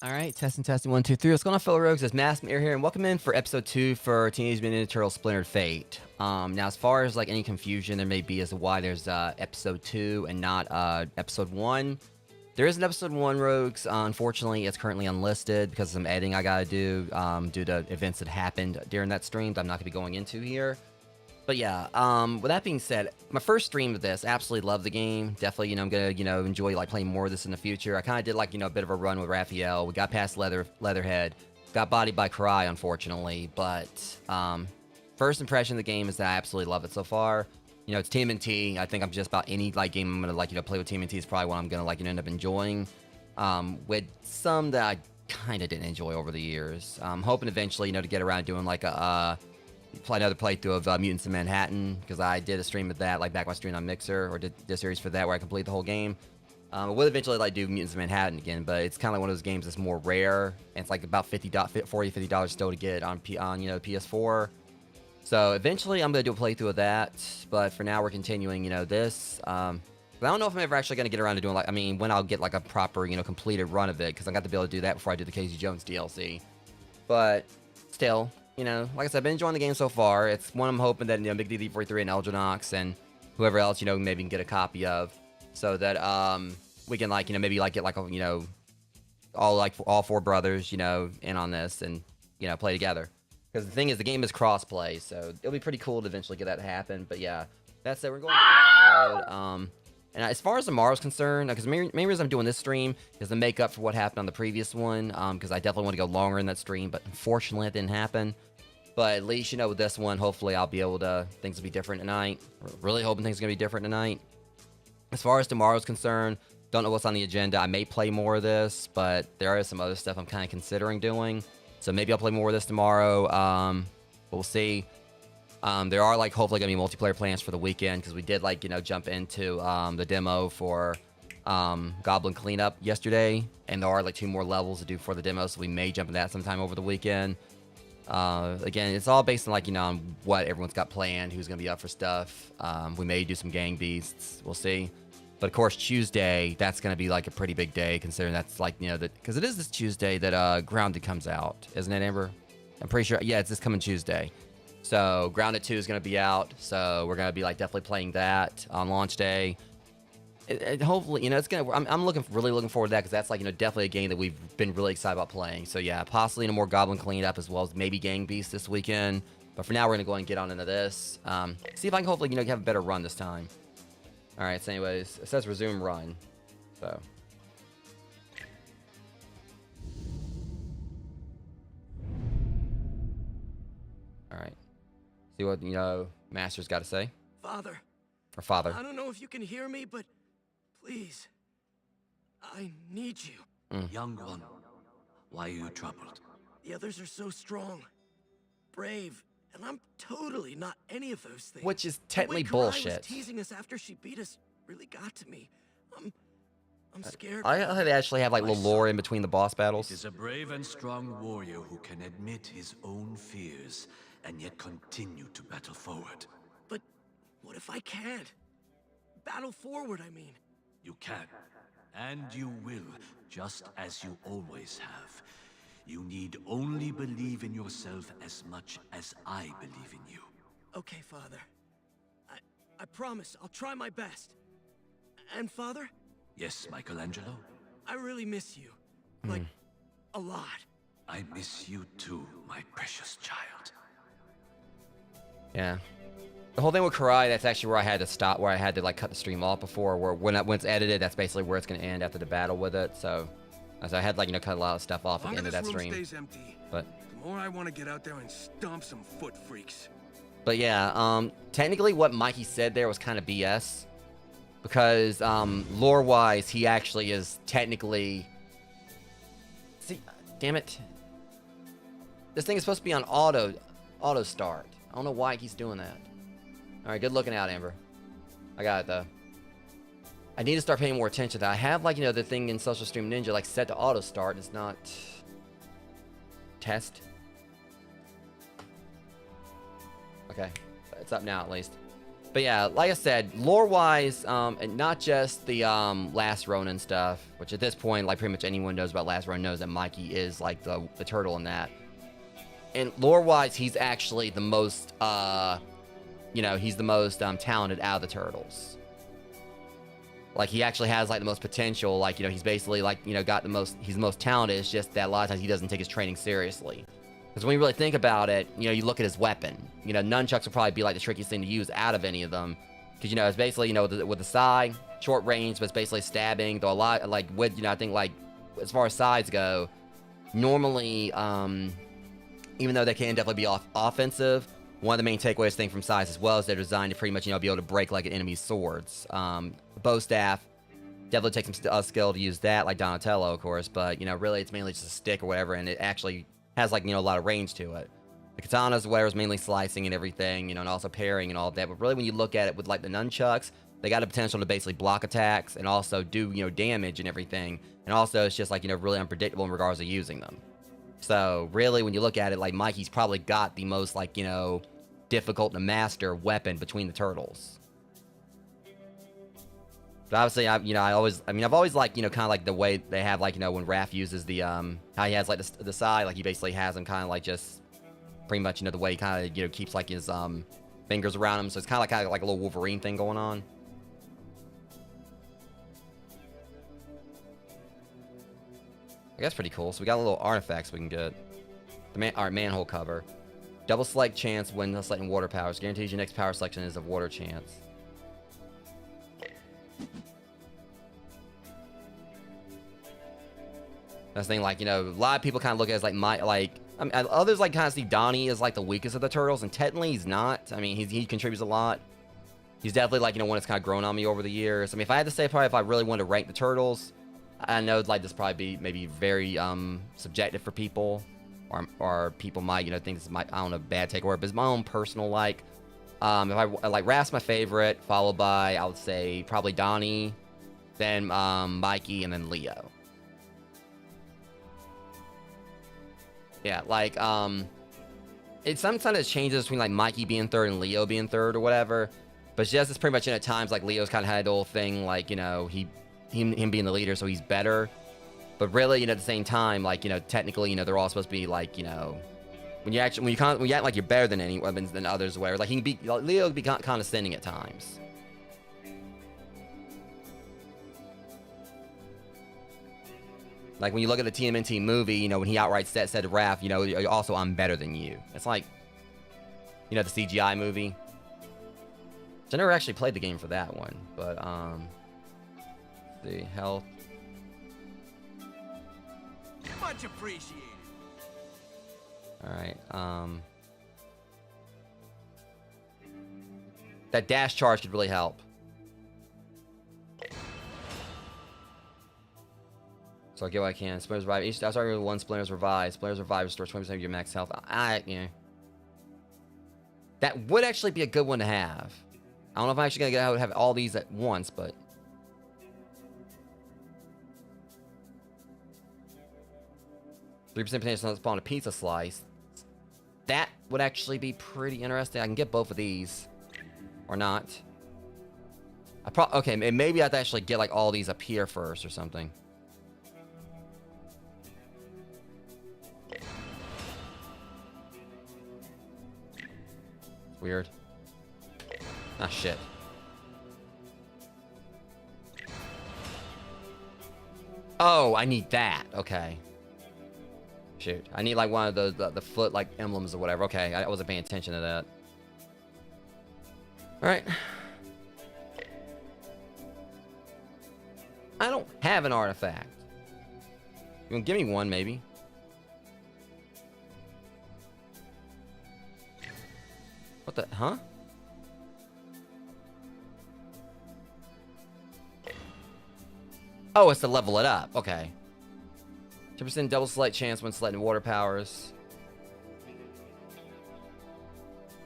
All right, testing, 1, 2, 3. What's going on, fellow rogues? It's Masked Mirror here, and welcome in for episode 2 for Teenage Mutant Ninja Turtles Splintered Fate. Now, as far as like any confusion there may be as to why there's episode 2 and not episode 1, there is an episode 1, rogues. Unfortunately, it's currently unlisted because of some editing I gotta do due to events that happened during that stream that I'm not gonna be going into here. But yeah, with that being said, my first stream of this, absolutely love the game. Definitely, I'm gonna, enjoy like playing more of this in the future. I kind of did like, a bit of a run with Raphael. We got past Leatherhead, got bodied by Karai, unfortunately. But first impression of the game is that I absolutely love it so far. It's TMNT. I think I'm just about any like game I'm gonna like, play with TMNT is probably what I'm gonna like end up enjoying. With some that I kind of didn't enjoy over the years. I'm hoping eventually, to get around doing like a play another playthrough of Mutants in Manhattan, because I did a stream of that, like back when I streamed on Mixer, or did a series for that where I complete the whole game. I will eventually like do Mutants in Manhattan again, but it's kind of like one of those games that's more rare, and it's like about $40-$50 still to get on PS4. So eventually I'm gonna do a playthrough of that, but for now we're continuing this. But I don't know if I'm ever actually gonna get around to doing when I'll get like a proper completed run of it, because I got to be able to do that before I do the Casey Jones DLC. But still. Like I said, I've been enjoying the game so far. It's one I'm hoping that, Big D43 and Elginox and whoever else, maybe can get a copy of, so that, we can, like, maybe, like, get, like, a, all four brothers, in on this and, play together. Because the thing is, the game is cross-play, so it'll be pretty cool to eventually get that to happen. But, yeah, that's it. We're going down the road. And as far as tomorrow's concerned, because the main reason I'm doing this stream is to make up for what happened on the previous one, because I definitely want to go longer in that stream, but unfortunately it didn't happen. But at least, with this one, hopefully I'll be able to, things will be different tonight. Really hoping things are going to be different tonight. As far as tomorrow's concerned, don't know what's on the agenda. I may play more of this, but there is some other stuff I'm kind of considering doing. So maybe I'll play more of this tomorrow. We'll see. There are, like, hopefully going to be multiplayer plans for the weekend, because we did, like, jump into the demo for Goblin Cleanup yesterday. And there are, like, 2 more levels to do for the demo, so we may jump into that sometime over the weekend. Again, it's all based on like, you know, on what everyone's got planned, who's gonna be up for stuff. We may do some gang beasts, we'll see. But of course, Tuesday, that's gonna be like a pretty big day, considering that's like, you know, that because it is this Tuesday that Grounded comes out, isn't it, Amber? I'm pretty sure. Yeah, it's this coming Tuesday. So Grounded 2 is gonna be out, so we're gonna be like definitely playing that on launch day. Hopefully, you know, it's gonna. I'm really looking forward to that because that's like, you know, definitely a game that we've been really excited about playing. So yeah, possibly more Goblin cleanup as well as maybe Gang Beast this weekend. But for now, we're gonna go ahead and get on into this. See if I can hopefully, you know, have a better run this time. All right. So anyways, it says resume run. So. All right. See what, you know, Master's got to say. Father. Or father. I don't know if you can hear me, but please, I need you. Young one, why are you troubled? The others are so strong, brave, and I'm totally not any of those things. Which is technically the way Karai bullshit. was teasing us after she beat us really got to me. I'm scared. I think they actually have like little lore in between the boss battles. It is a brave and strong warrior who can admit his own fears and yet continue to battle forward. But what if I can't? Battle forward, I mean. You can, and you will, just as you always have. You need only believe in yourself as much as I believe in you. Okay, Father. I promise I'll try my best. And Father? Yes, Michelangelo? I really miss you. Like, a lot. I miss you too, my precious child. Yeah. The whole thing with Karai, that's actually where I had to stop, where I had to like cut the stream off before, where when it's edited, that's basically where it's going to end after the battle with it. So I had like, you know, cut a lot of stuff off at the end of that stream. Stays empty, but the more I want to get out there and stomp some foot freaks. But yeah, technically what Mikey said there was kind of BS. Because lore-wise, he actually is technically... See, damn it. This thing is supposed to be on auto start. I don't know why he's doing that. Alright, good looking out, Amber. I got it, though. I need to start paying more attention to that. I have, like, you know, the thing in Social Stream Ninja, like, set to auto start. It's not... Test. Okay. It's up now, at least. But yeah, like I said, lore-wise, and not just the Last Ronin stuff, which at this point, like pretty much anyone knows about Last Ronin knows that Mikey is like the turtle in that. And lore-wise, he's actually the most, you know, he's the most talented out of the turtles. Like he actually has like the most potential. Like, you know, he's basically like, you know, got the most. He's the most talented. It's just that a lot of times he doesn't take his training seriously. Because when you really think about it, you know, you look at his weapon. You know, nunchucks would probably be like the trickiest thing to use out of any of them. Because, you know, it's basically, you know, with the sai, short range, but it's basically stabbing. Though a lot, like, with, you know, I think, like, as far as sides go, normally, even though they can definitely be offensive, one of the main takeaways thing from sides as well is they're designed to pretty much, you know, be able to break, like, an enemy's swords. Bow staff, definitely takes some skill to use that, like Donatello, of course. But, you know, really, it's mainly just a stick or whatever, and it actually has, like, you know, a lot of range to it. The katanas, whatever, is mainly slicing and everything, you know, and also parrying and all that. But really, when you look at it with, like, the nunchucks, they got the potential to basically block attacks and also do, you know, damage and everything. And also, it's just, like, you know, really unpredictable in regards to using them. So, really, when you look at it, like, Mikey's probably got the most, like, you know, difficult to master weapon between the turtles. But obviously, I've always liked, you know, kind of like the way they have, like, you know, when Raph uses the, how he has, like, the side, like, he basically has them kind of, like, just pretty much, you know, the way he kind of, you know, keeps, like, his, fingers around him. So it's kind of like a little Wolverine thing going on. That's pretty cool. So we got a little artifacts we can get. Alright, manhole cover. Double select chance when selecting water powers. Guarantees your next power selection is a water chance. That's the thing, like, you know, a lot of people kind of look at it as like I mean, others like kind of see Donnie as like the weakest of the turtles, and technically he's not. I mean, he contributes a lot. He's definitely like, you know, one that's kind of grown on me over the years. I mean, if I had to say probably if I really wanted to rank the turtles, I know like this probably be maybe very subjective for people, or people might, you know, think this might, I don't know, bad takeaway, but it's my own personal like. If I like Raph's my favorite, followed by I would say probably Donnie, then Mikey, and then Leo. Yeah, like, it sometimes changes between like Mikey being third and Leo being third or whatever. But just it's pretty much at times like Leo's kind of had the whole thing like, you know, him being the leader, so he's better. But really, you know, at the same time, like, you know, technically, you know, they're all supposed to be like, you know, when you act like you're better than anyone than others, or whatever. Like Leo can be condescending at times. Like when you look at the TMNT movie, you know, when he outright said to Raph, you know, also I'm better than you. It's like, you know, the CGI movie. I never actually played the game for that one, but the health. Much appreciated. All right. That dash charge could really help. So I'll get what I can. Splinters revive. Each starting with one Splinters revive. Splinters revive restores 20% of your max health. Yeah. That would actually be a good one to have. I don't know if I'm actually gonna have all these at once, but 3% potential to spawn a pizza slice. That would actually be pretty interesting. I can get both of these, or not. Okay, maybe I have to actually get like all these up here first or something. Weird. Ah, shit. Oh, I need that. Okay. Shoot. I need like one of those, the foot like emblems or whatever. Okay, I wasn't paying attention to that. Alright. I don't have an artifact. You can give me one, maybe. What the, huh? Oh, it's to level it up. Okay. 10% double select chance when selecting water powers.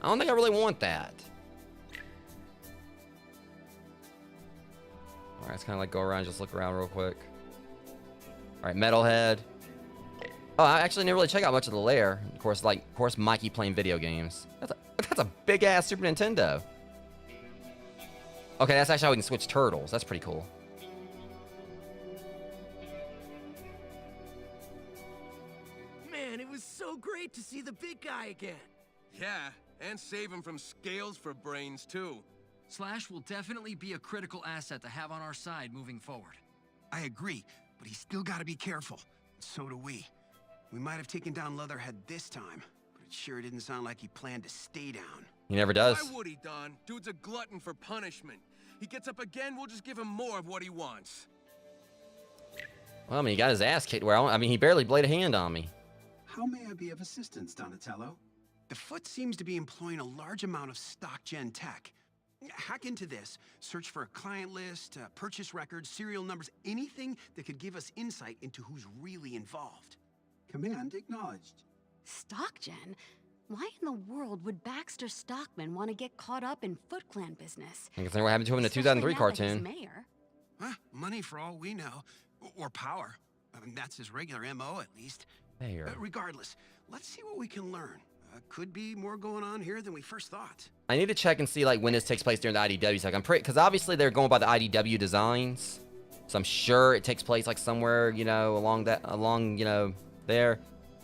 I don't think I really want that. Alright, let's kind of like go around, just look around real quick. Alright, Metalhead. Oh, I actually never really check out much of the lair. Of course, Mikey playing video games. That's a big ass Super Nintendo. Okay, that's actually how we can switch turtles. That's pretty cool. Man, it was so great to see the big guy again. Yeah, and save him from scales for brains, too. Slash will definitely be a critical asset to have on our side moving forward. I agree, but he's still got to be careful. So do we. We might have taken down Leatherhead this time, but it sure didn't sound like he planned to stay down. He never does. Why would he, Don? Dude's a glutton for punishment. He gets up again, we'll just give him more of what he wants. Well, I mean, he got his ass kicked. Well, I mean, he barely played a hand on me. How may I be of assistance, Donatello? The Foot seems to be employing a large amount of stock gen tech. Hack into this, search for a client list, purchase records, serial numbers, anything that could give us insight into who's really involved. Command acknowledged. Stock gen? Why in the world would Baxter Stockman want to get caught up in Foot Clan business? I guess what happened to him in the Especially 2003 now that cartoon. he's mayor. Huh, money for all we know. Or power. I mean, that's his regular MO, at least. There. Regardless, let's see what we can learn. Could be more going on here than we first thought. I need to check and see like when this takes place during the IDW. So I'm pretty, because obviously they're going by the IDW designs, so I'm sure it takes place like somewhere, you know, along, you know, there.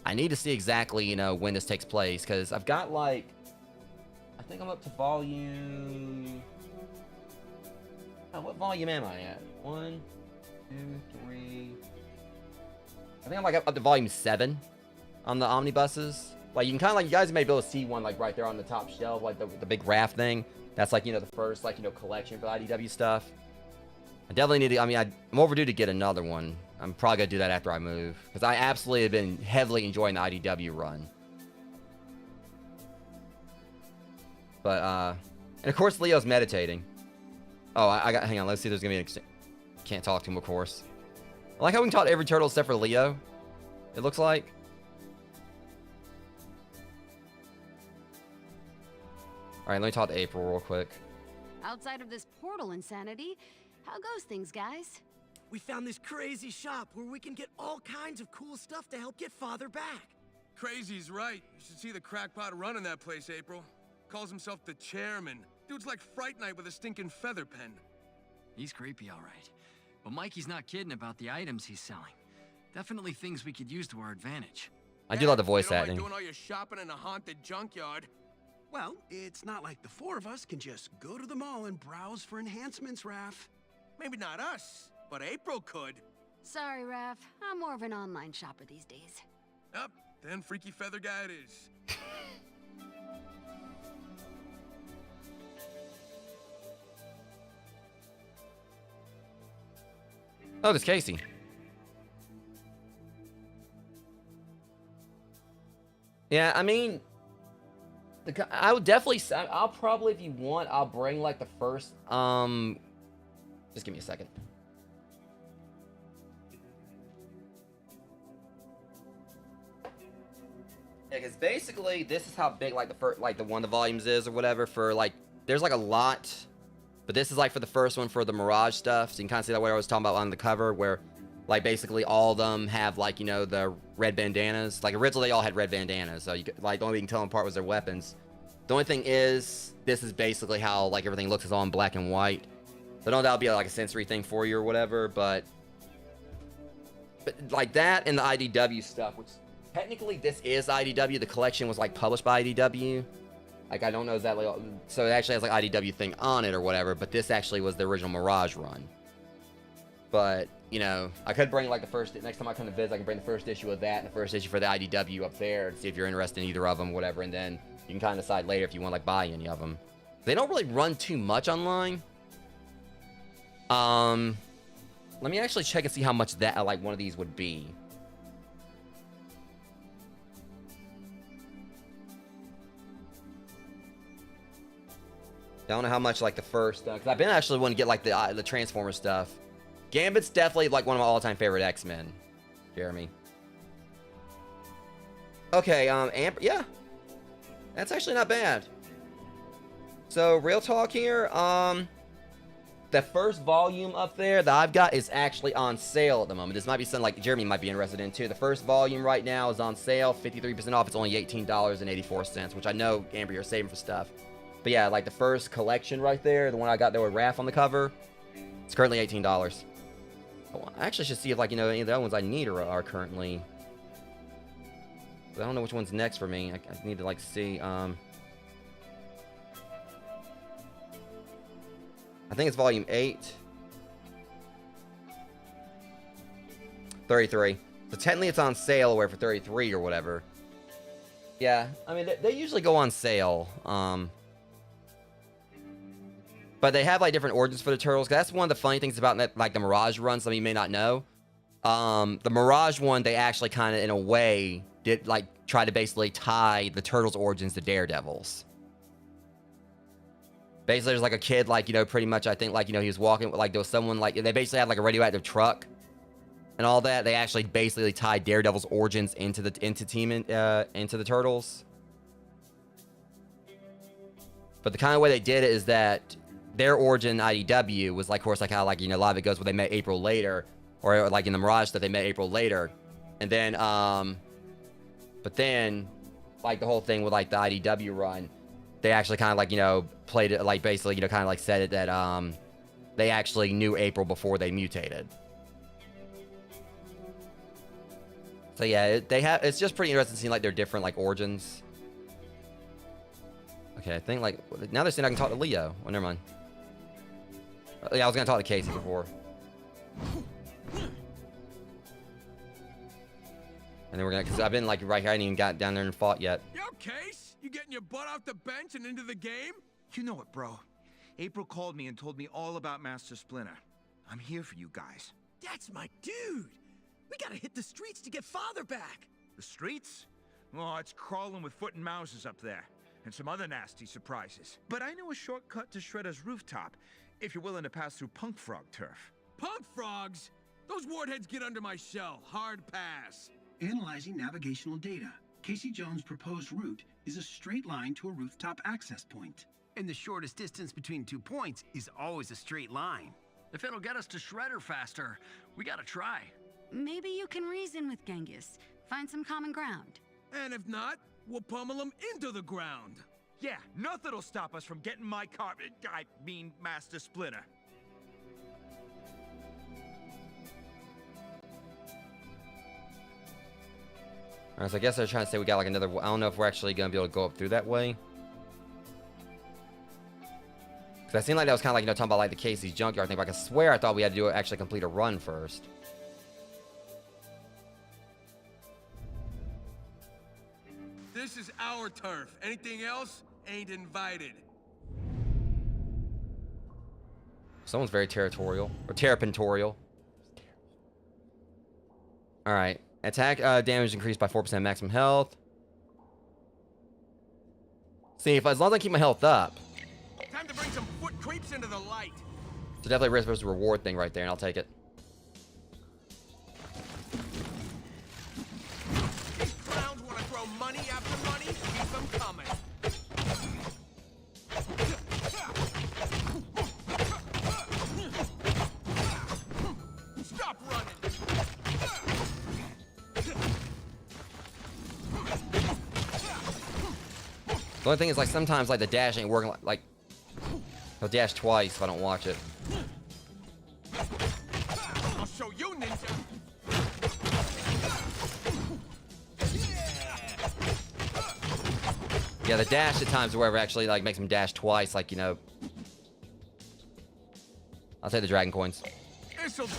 I need to see exactly, you know, when this takes place, because I've got like, I think I'm up to volume. Oh, what volume am I at? 1, 2, 3. I think I'm like up to volume 7 on the omnibuses. Like, you can kind of like, you guys may be able to see one like right there on the top shelf, like the big raft thing. That's like, you know, the first like, you know, collection for the IDW stuff. I definitely need to, I mean, I'm overdue to get another one. I'm probably gonna do that after I move, because I absolutely have been heavily enjoying the IDW run. But, and of course Leo's meditating. Oh, hang on, let's see if there's gonna be can't talk to him, of course. I like how we can talk to every turtle except for Leo, it looks like. Alright, let me talk to April real quick. Outside of this portal insanity, how goes things, guys? We found this crazy shop where we can get all kinds of cool stuff to help get Father back. Crazy's right. You should see the crackpot running that place, April. Calls himself the chairman. Dude's like Fright Night with a stinking feather pen. He's creepy, all right. But Mikey's not kidding about the items he's selling. Definitely things we could use to our advantage. I do love the voice you don't acting. Like doing all your shopping in a haunted junkyard. Well, it's not like the four of us can just go to the mall and browse for enhancements, Raph. Maybe not us, but April could. Sorry, Raph. I'm more of an online shopper these days. Up, then Freaky Feather Guy it is. Oh, there's Casey. Yeah, I mean, I would definitely say, I'll probably, if you want, I'll bring like the first, just give me a second. Yeah, because basically this is how big like the first, like the one of the volumes is or whatever for like, there's like a lot, but this is like for the first one for the Mirage stuff. So you can kind of see that what I was talking about on the cover where like basically all of them have like, you know, the red bandanas. Like originally they all had red bandanas. So you could, like the only thing you can tell them apart was their weapons. The only thing is this is basically how like everything looks is all in black and white. So I don't know that'll be like a sensory thing for you or whatever, but like that and the IDW stuff, which technically this is IDW. The collection was like published by IDW. Like I don't know exactly, so it actually has like IDW thing on it or whatever, but this actually was the original Mirage run. But, you know, I could bring like the first, next time I come to visit, I can bring the first issue of that and the first issue for the IDW up there and see if you're interested in either of them, whatever, and then you can kind of decide later if you want to like buy any of them. They don't really run too much online. Let me actually check and see how much that like one of these would be. I don't know how much like the first, because I've been actually wanting to get like the Transformer stuff. Gambit's definitely like one of my all-time favorite X-Men. Jeremy. Okay, Amber, yeah. That's actually not bad. So, real talk here, the first volume up there that I've got is actually on sale at the moment. This might be something like Jeremy might be interested in too. The first volume right now is on sale, 53% off. It's only $18.84, which I know, Amber, you're saving for stuff. But yeah, like the first collection right there, the one I got there with Raph on the cover, it's currently $18. Oh, I actually should see if, like, you know, any of the other ones I need are currently. I don't know which one's next for me. I need to, like, see. I think it's volume 8. 33. So technically it's on sale where for 33 or whatever. Yeah, I mean, they usually go on sale. But they have like different origins for the turtles. 'Cause that's one of the funny things about that, like the Mirage run. Some of you may not know. The Mirage one, they actually kind of, in a way, did like try to basically tie the turtles' origins to Daredevil's. Basically, there's like a kid, like, you know, pretty much, I think, like, you know, he was walking, like, there was someone, like, they basically had like a radioactive truck and all that. They actually basically tied Daredevil's origins into the turtles. But the kind of way they did it is that their origin IDW was like, of course, like how, like, you know, a lot of it goes where they met April later, or like in the Mirage that they met April later, and then but then like the whole thing with like the IDW run, they actually kind of like, you know, played it like basically, you know, kind of like said it that they actually knew April before they mutated. So yeah, it's just pretty interesting seeing like their different like origins. Okay, I think like now they're saying I can talk to Leo. Oh, never mind. Yeah, I was gonna talk to Casey before. And then we're gonna, cause I've been like right here, I ain't even got down there and fought yet. Yo, Case, you getting your butt off the bench and into the game? You know it, bro. April called me and told me all about Master Splinter. I'm here for you guys. That's my dude. We gotta hit the streets to get father back. The streets? Oh, it's crawling with foot and mouses up there. And some other nasty surprises. But I know a shortcut to Shredder's rooftop, if you're willing to pass through Punk Frog turf. Punk frogs? Those wartheads get under my shell. Hard pass. Analyzing navigational data. Casey Jones' proposed route is a straight line to a rooftop access point. And the shortest distance between 2 points is always a straight line. If it'll get us to Shredder faster, we gotta try. Maybe you can reason with Genghis. Find some common ground. And if not, we'll pummel them into the ground. Yeah, nothing'll stop us from getting my car. I mean, Master Splinter. Alright, so I guess they're trying to say we got like another. I don't know if we're actually gonna be able to go up through that way. Cause it seemed like that was kind of like, you know, talking about like the Casey's junkyard thing. But I swear I thought we had to do actually complete a run first. This is our turf. Anything else ain't invited. Someone's very territorial or terrapintorial. All right, attack damage increased by 4% maximum health. See, if as long as I keep my health up. Time to bring some foot creeps into the light. So definitely risk versus reward thing right there, and I'll take it. These clowns want to throw money after money. Keep them coming. Stop running. The only thing is, like, sometimes like the dash ain't working. Like he'll dash twice if I don't watch it. I'll show you, ninja. Yeah, the dash at times or wherever actually like makes him dash twice. Like, you know, I'll take the dragon coins. This'll do.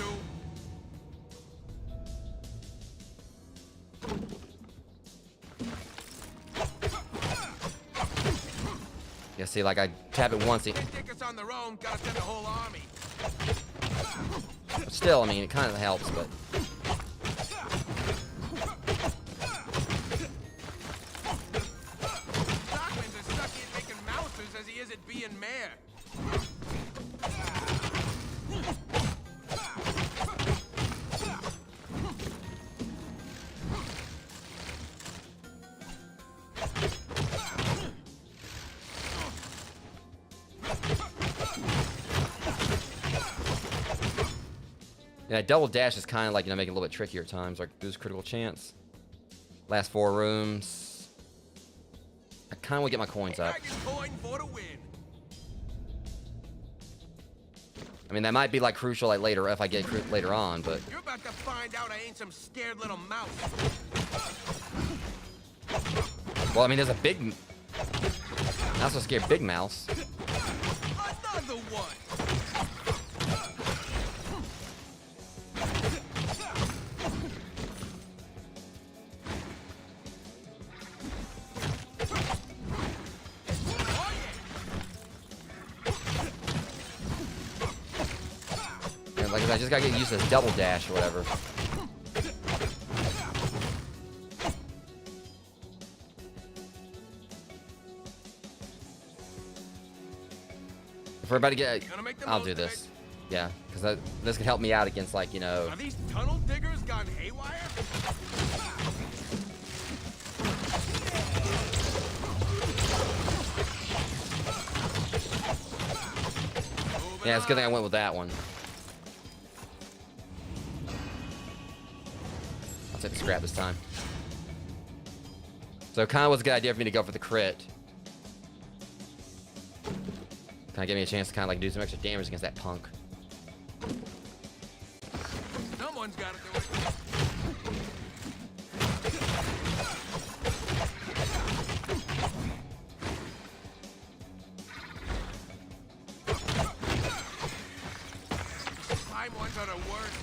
Yeah, see, like I tap it once. They take us on their own. Gotta send the whole army. Still, I mean, it kind of helps, but. Stockman's as sucky at making mousers as he is at being mayor. Yeah, double dash is kind of like, you know, make it a little bit trickier at times. Like, boost critical chance. Last 4 rooms. I kind of want to get my coins up. Dragon coin for the win. I mean, that might be like crucial like later if I get later on, but. You're about to find out I ain't some scared little mouse. Well, I mean, there's a big. Not so scared big mouse. Another one. And like, I just gotta get used to this double dash or whatever. If we're about to get, I'll do this. Yeah, because this can help me out against, like, you know. Are these tunnel diggers gone haywire? Yeah, it's a good thing I went with that one. I'll take the scrap this time. So it kind of was a good idea for me to go for the crit. Kind of give me a chance to kind of like do some extra damage against that punk. Someone's got to do it. Slime ones are the worst.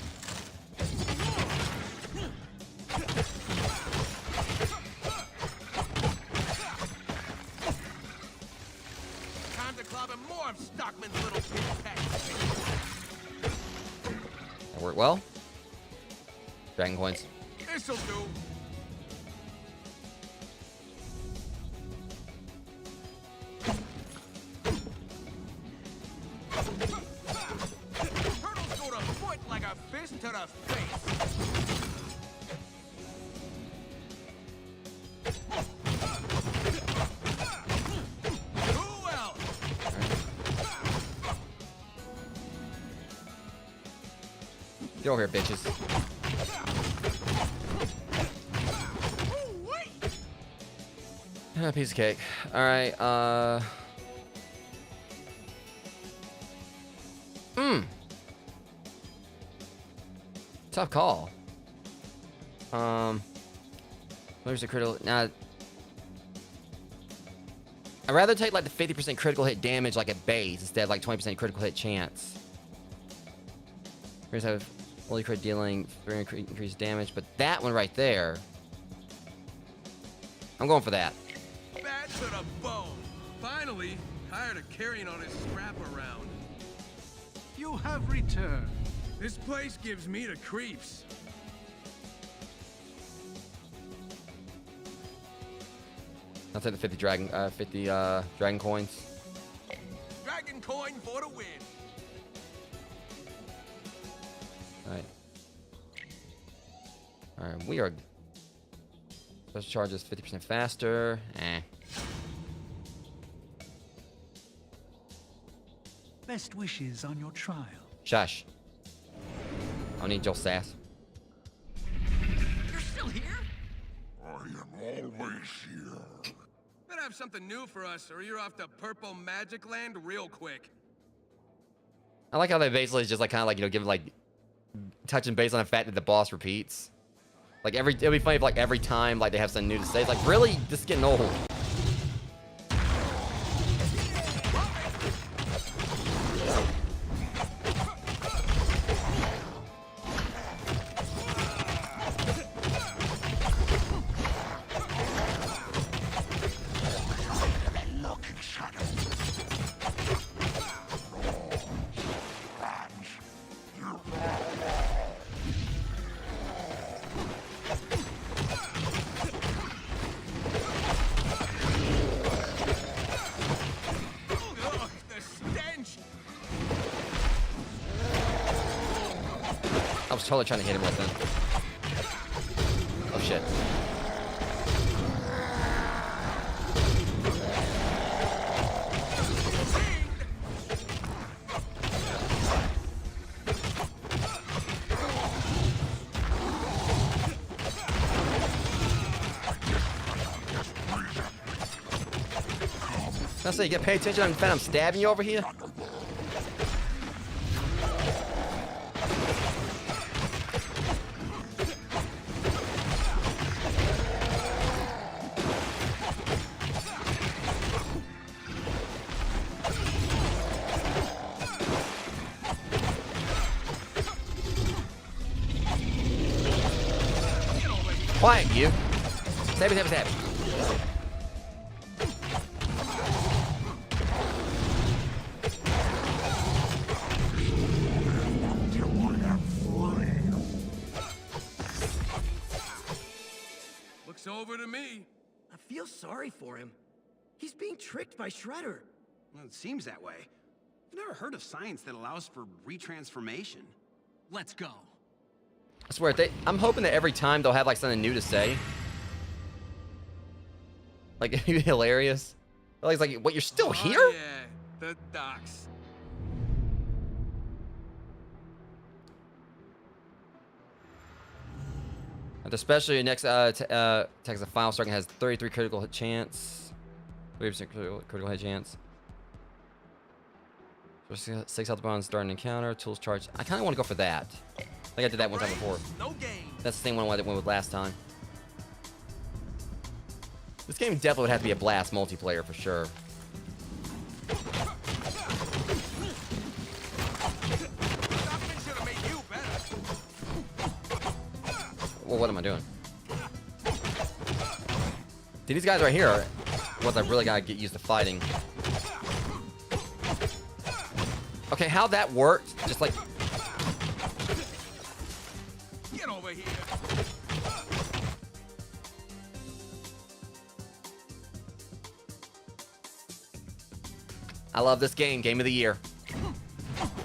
Time to clobber more of Stockman's little pets. That worked well. Dragon coins. This'll do. Turtles go to foot like a fist to the face. Who else? Get over here, bitches. Ooh-wee! Piece of cake. All right. Tough call. Where's the critical? Now, I'd rather take like the 50% critical hit damage like at base instead of like 20% critical hit chance. Here's have only crit dealing 3 increased damage, but that one right there, I'm going for that. Bad to the bone. Finally, tired of carrying all this scrap around. You have returned. This place gives me the creeps. I'll take the 50 dragon coins. Dragon coin for the win. All right, we are. Special charges 50% faster. Best wishes on your trial. Shush. I don't need Joel sass. You're still here? I am always here. Better have something new for us, or you're off to purple magic land real quick. I like how they basically just like kind of like, you know, give like touching base on the fact that the boss repeats. Like it'll be funny if like every time like they have something new to say. It's like, really, this is getting old. I was totally trying to hit him with it. Oh shit. I say, you get pay attention. I'm stabbing you over here. Quiet, you. Stabby, stabby, stabby. Looks over to me. I feel sorry for him. He's being tricked by Shredder. Well, it seems that way. I've never heard of science that allows for retransformation. Let's go. I swear, I'm hoping that every time they'll have like something new to say. Like, it'd be hilarious. Like, it's like, what, you're still here? Yeah, the docks. And especially next Texas final second has 33 critical hit chance. 30% critical hit chance. 6 health bonds starting encounter. Tools charge. I kind of want to go for that. I think I did that one time before. No game. That's the same one that went with last time. This game definitely would have to be a blast multiplayer for sure. Well, what am I doing? See, these guys right here are ones I really gotta get used to fighting. Okay, how that worked? Just like. Get over here. I love this game. Game of the year.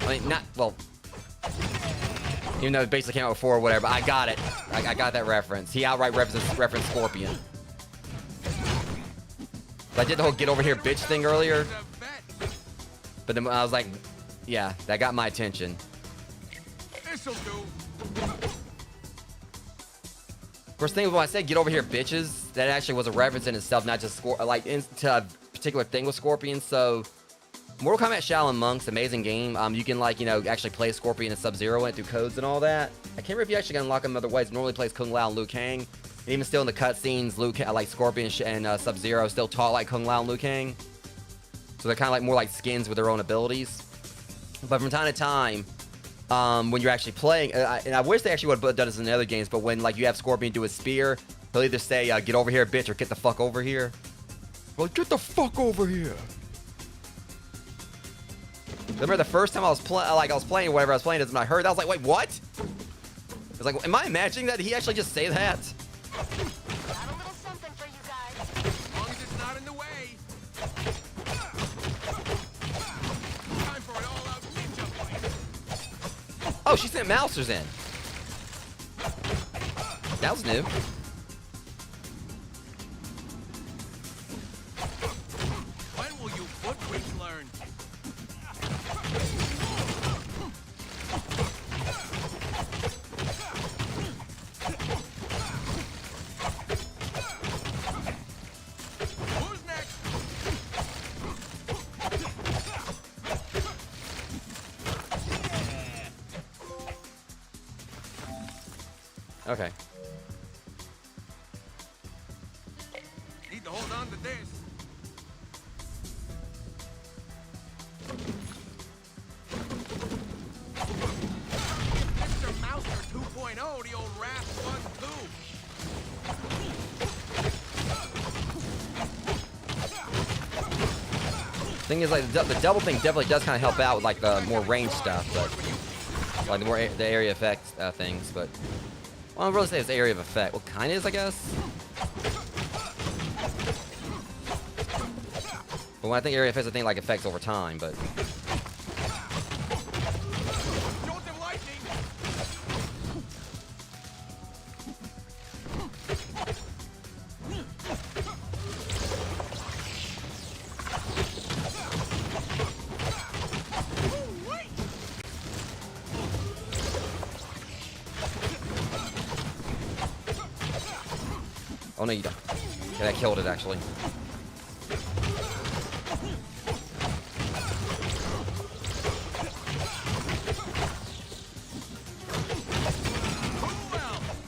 I mean, not, well, even though it basically came out before or whatever, but I got it. I got that reference. He outright referenced Scorpion. But I did the whole get over here bitch thing earlier. But then I was like, yeah, that got my attention. This'll do. First thing when I said get over here, bitches, that actually was a reference in itself, not just like into a particular thing with Scorpion. So, Mortal Kombat Shaolin Monks, amazing game. You can like, you know, actually play Scorpion and Sub-Zero through codes and all that. I can't remember if you actually can unlock them other ways. It normally plays Kung Lao and Liu Kang. And even still in the cutscenes, like Scorpion and Sub-Zero still taught like Kung Lao and Liu Kang. So they're kind of like more like skins with their own abilities. But from time to time, when you're actually playing, and I wish they actually would have done this in the other games, but when like you have Scorpion do a spear, he'll either say, get over here, bitch, or get the fuck over here. Well, get the fuck over here. Remember the first time I was playing whatever I was playing, and I heard that, I was like, wait, what? I was like, am I imagining that? Did he actually just say that? Got a little something for you guys. As long as it's not in the way. Time for an all-out ninja fight. Oh, she sent Mousers in. That was new. When will you foot freaks learn? Who's next? Okay. Need to hold on to this. Mr. Mouser 2.0, the old Wrath 1 too. Thing is, like, the double thing definitely does kind of help out with like the more range stuff, but like the area effect things. But well, I don't really say it's area of effect. Well, kind of is, I guess. But when I think area effects, I think like effects over time. But Jolt of lightning. oh no, you don't. Okay, that killed it actually.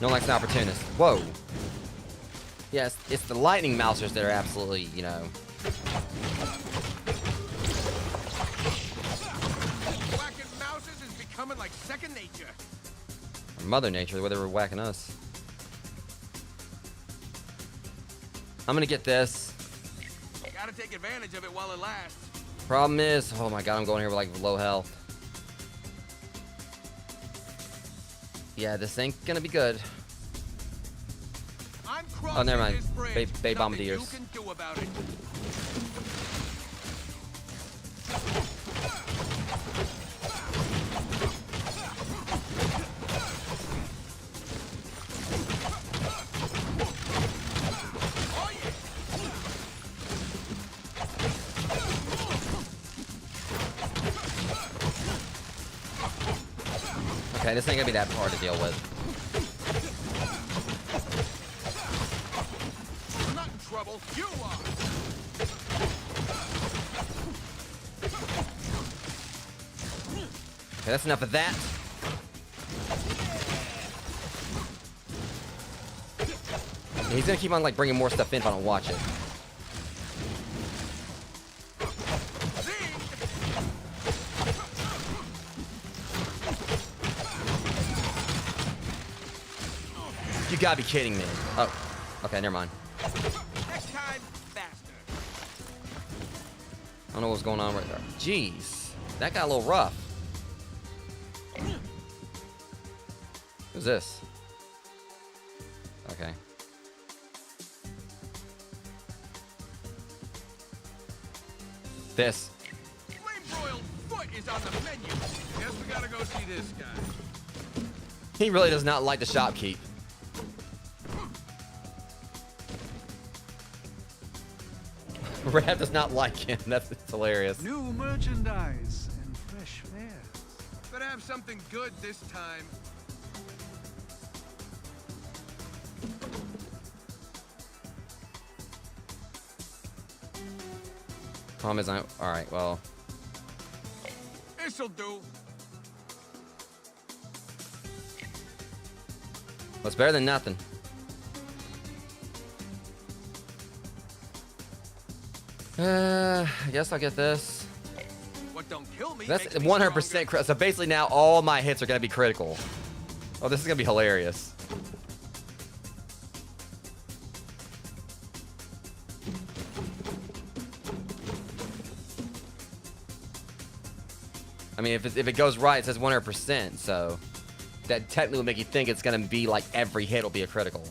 No one likes an opportunist. Whoa. Yes, it's the lightning mousers that are absolutely, you know. Whacking mouses is becoming like second nature. Mother Nature, the way they were whacking us. I'm gonna get this. Gotta take advantage of it while it lasts. Problem is, oh my god, I'm going here with like low health. Yeah, this ain't gonna be good. I'm Oh, never mind. this bridge. Bay Nothing bombardiers. you can do about it. Oh, yeah. Okay, this ain't gonna be that hard to deal with. I'm not in trouble. You are. Okay, that's enough of that. Yeah, he's gonna keep on like bringing more stuff in if I don't watch it. You gotta be kidding me. Oh, okay, never mind. Next time, faster. I don't know what's going on right there. Jeez, that got a little rough. Who's this? Okay. This. Flame-broiled foot is on the menu. Guess we gotta go see this guy. He really does not like the shopkeep. Rab does not like him. That's hilarious. New merchandise and fresh fares. Better have something good this time. Problem is, alright, well. This'll do. Well, it's better than nothing. I guess I'll get this. What don't kill me That's makes me 100% crit. So basically now all my hits are going to be critical. Oh, this is going to be hilarious. I mean, if it goes right, it says 100%, so that technically would make you think it's going to be like every hit will be a critical.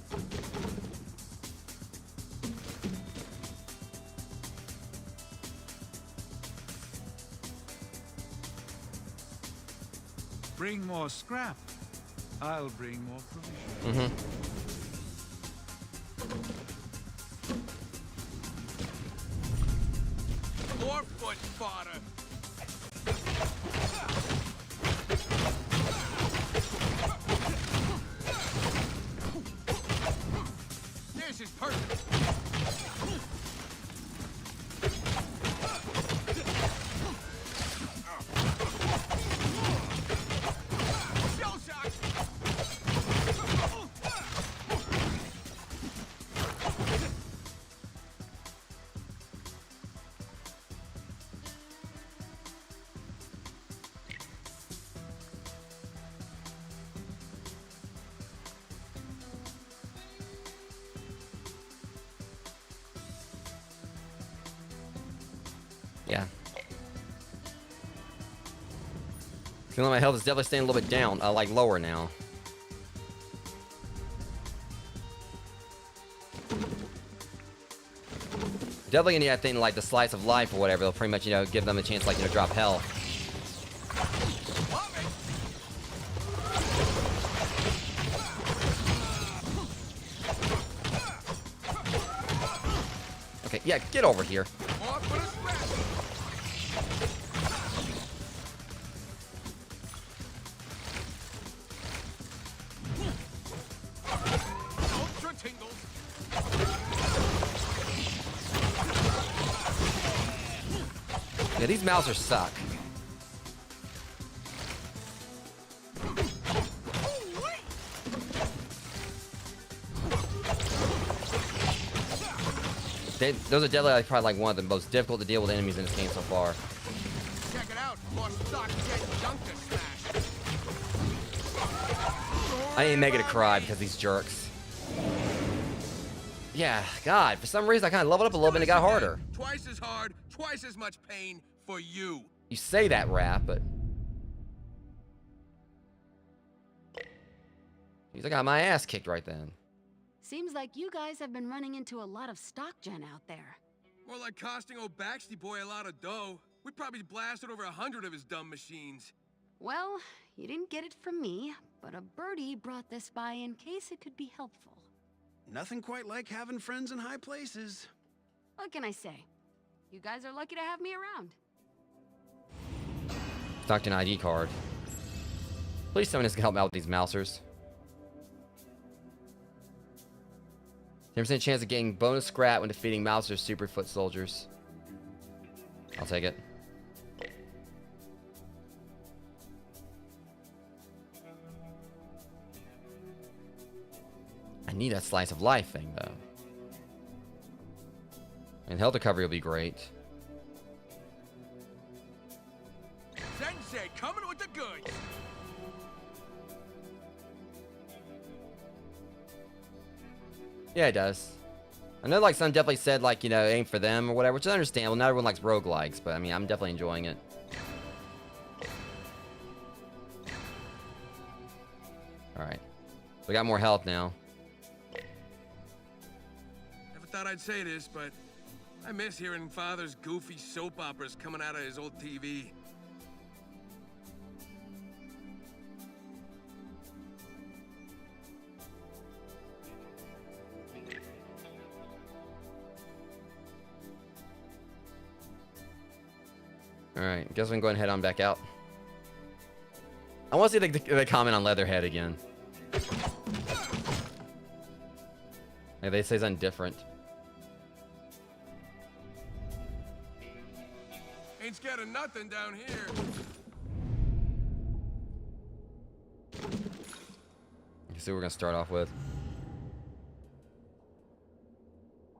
Bring more scrap. I'll bring more provisions. More foot fodder. This is perfect. Shell shock. Yeah. Feeling my health is definitely staying a little bit down, like lower now. Definitely gonna need that thing like the slice of life or whatever. They'll pretty much, give them a chance, like, drop health. Okay, yeah, get over here. More for the scratch. Ultra tingles. Yeah, these mousers suck. Those are definitely probably like one of the most difficult to deal with enemies in this game so far. Check it out. More stock jet junker smash. I ain't making a cry because of these jerks. Yeah, God, for some reason I kind of leveled up a little bit and it got harder. Twice as hard, twice as much pain for you. You say that, Raph, but... Jeez, I got my ass kicked right then. Seems like you guys have been running into a lot of stock gen out there. More like costing old Baxty boy a lot of dough. We probably blasted over 100 of his dumb machines. Well, you didn't get it from me, but a birdie brought this by in case it could be helpful. Nothing quite like having friends in high places. What can I say? You guys are lucky to have me around. Stockton ID card. Please someone can help me out with these mousers. 10% chance of getting bonus scrap when defeating Mouser's super foot soldiers. I'll take it. I need that slice of life thing, though. And health recovery will be great. Sensei coming with the goods. Yeah, it does. I know, like, some definitely said, like, aim for them or whatever, which is understandable. Not everyone likes roguelikes, but, I mean, I'm definitely enjoying it. Alright. We got more health now. Never thought I'd say this, but I miss hearing Father's goofy soap operas coming out of his old TV. Alright, guess we can go ahead and head on back out. I want to see the comment on Leatherhead again. Yeah, they say something different. Ain't scared of nothing down here. You see what we're gonna start off with.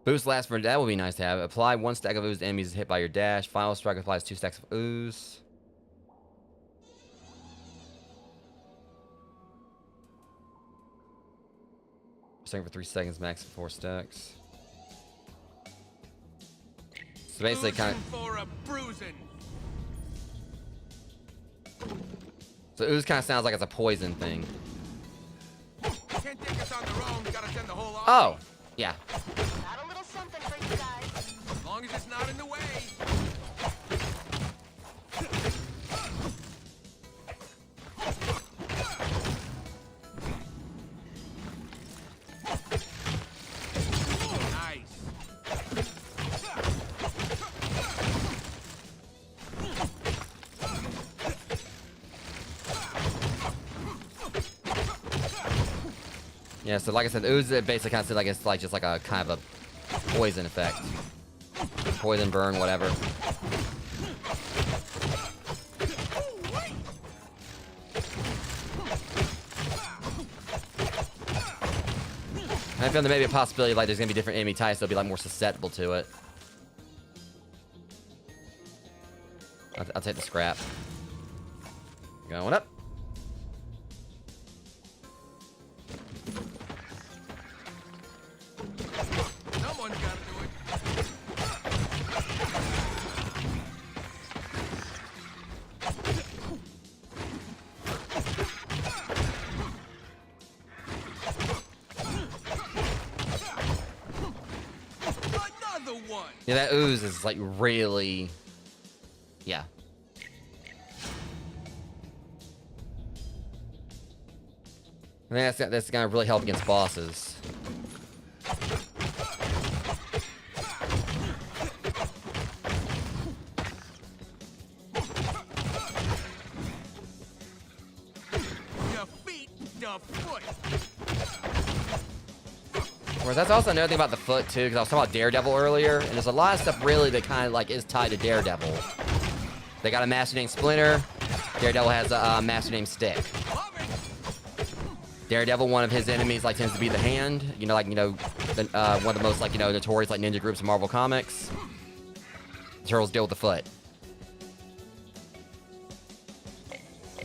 Boost lasts for that would be nice to have. Apply 1 stack of ooze to enemies hit by your dash. Final strike applies 2 stacks of ooze. Staying for 3 seconds, max 4 stacks. So basically, kind of. For a bruising. So ooze kind of sounds like it's a poison thing. Can't take us on their own. We gotta send the whole army. Oh, yeah. Got a little something for you guys. As long as it's not in the way. Nice. Yeah, so like I said, ooze it basically kind of like it's like just like a kind of a poison effect. Poison burn, whatever. I feel there may be a possibility like there's gonna be different enemy types that'll be like more susceptible to it. I'll take the scrap. Going up. Someone's gotta do it. Another one. Yeah, that ooze is like really, yeah. I think that's gonna really help against bosses. Defeat the foot. Whereas that's also another thing about the foot too, because I was talking about Daredevil earlier, and there's a lot of stuff really that kind of like is tied to Daredevil. They got a master named Splinter. Daredevil has a master named Stick. Daredevil, one of his enemies like tends to be the Hand. You know, like one of the most like notorious like ninja groups in Marvel Comics. The Turtles deal with the foot.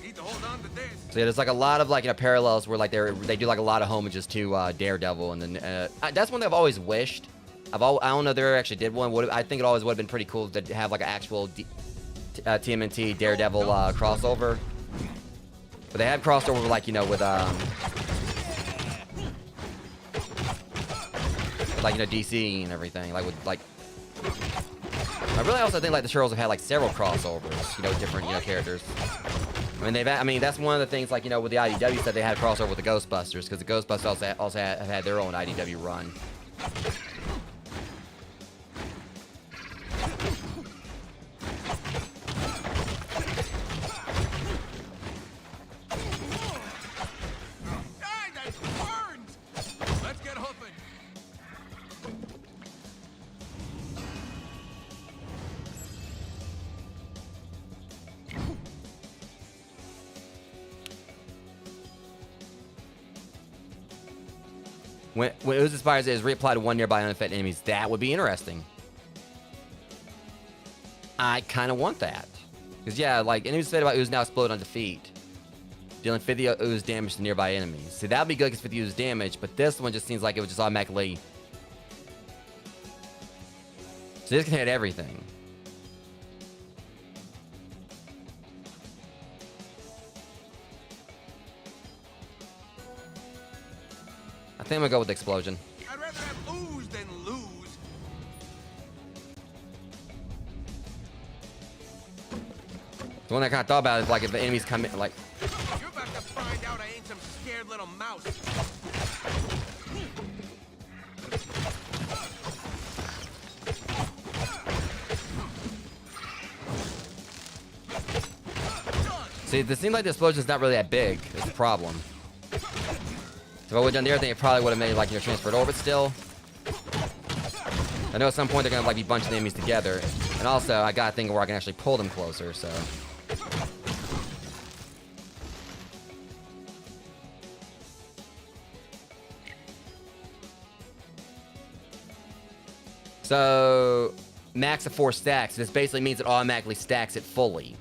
Need to hold on to this. So yeah, there's like a lot of like parallels where like they do like a lot of homages to Daredevil, and then that's one that I've always wished. I don't know if they ever actually did one. I think it always would have been pretty cool to have like an actual TMNT Daredevil crossover. But they had crossed over like with DC and everything like with like. I really also think like the Turtles have had like several crossovers, with different characters. I mean that's one of the things like with the IDW stuff they had a crossover with the Ghostbusters, because the Ghostbusters also have had their own IDW run. Let's get hoofing. When Ooze Inspires is reapplied to one nearby unaffected enemies, that would be interesting. I kind of want that. Because, yeah, like, enemies fed by Ooze now explode on defeat, dealing 50 Ooze damage to nearby enemies. See, that would be good because 50 Ooze damage, but this one just seems like it would just automatically... So this can hit everything. I think I'm gonna go with the explosion. I'd rather have ooze than lose. The one I kind of thought about is like if the enemies come in, like. You're about to find out I ain't some scared little mouse. See, it seems like the explosion's not really that big. It's a problem. If I would have done the other thing, it probably would have made like transferred over. But still, I know at some point they're gonna like be bunching the enemies together, And also, I got a thing where I can actually pull them closer, so... So, max of 4 stacks. This basically means it automatically stacks it fully.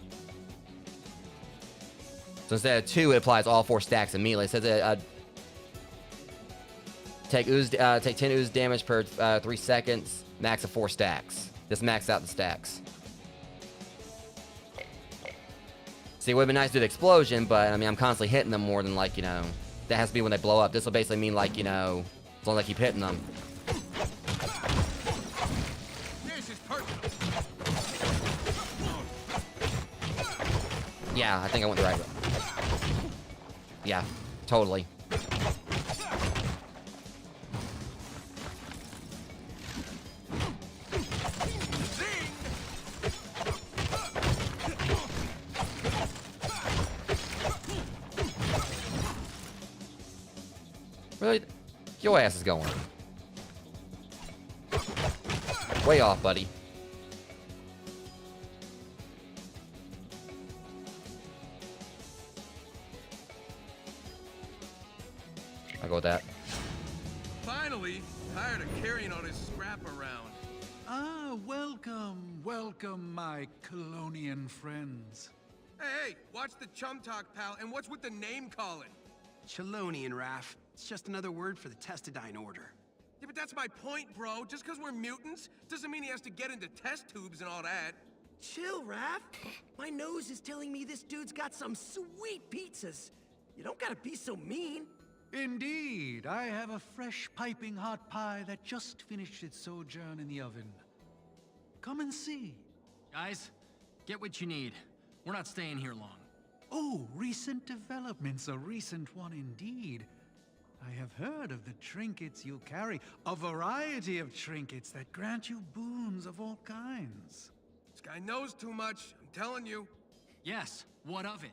So instead of 2, it applies all 4 stacks immediately. It says take 10 ooze damage per 3 seconds. Max of 4 stacks. This maxed out the stacks. See, it would have been nice to do the explosion, but I mean, I'm constantly hitting them more than like, you know, that has to be when they blow up. This will basically mean like, you know, as long as I keep hitting them. Yeah, I think I went the right way. Yeah, totally. Really? Your ass is going. Way off, buddy. I'll go with that. Finally, tired of carrying all this scrap around. Ah, welcome, my Colonian friends. Hey, watch the chum talk, pal, and what's with the name calling? Chelonian, Raph. It's just another word for the Testadine order. Yeah, but that's my point, bro. Just because we're mutants doesn't mean he has to get into test tubes and all that. Chill, Raph. My nose is telling me this dude's got some sweet pizzas. You don't gotta be so mean. Indeed, I have a fresh piping hot pie that just finished its sojourn in the oven. Come and see. Guys, get what you need. We're not staying here long. Oh, recent developments, a recent one indeed. I have heard of the trinkets you carry, a variety of trinkets that grant you boons of all kinds. This guy knows too much, I'm telling you. Yes, what of it?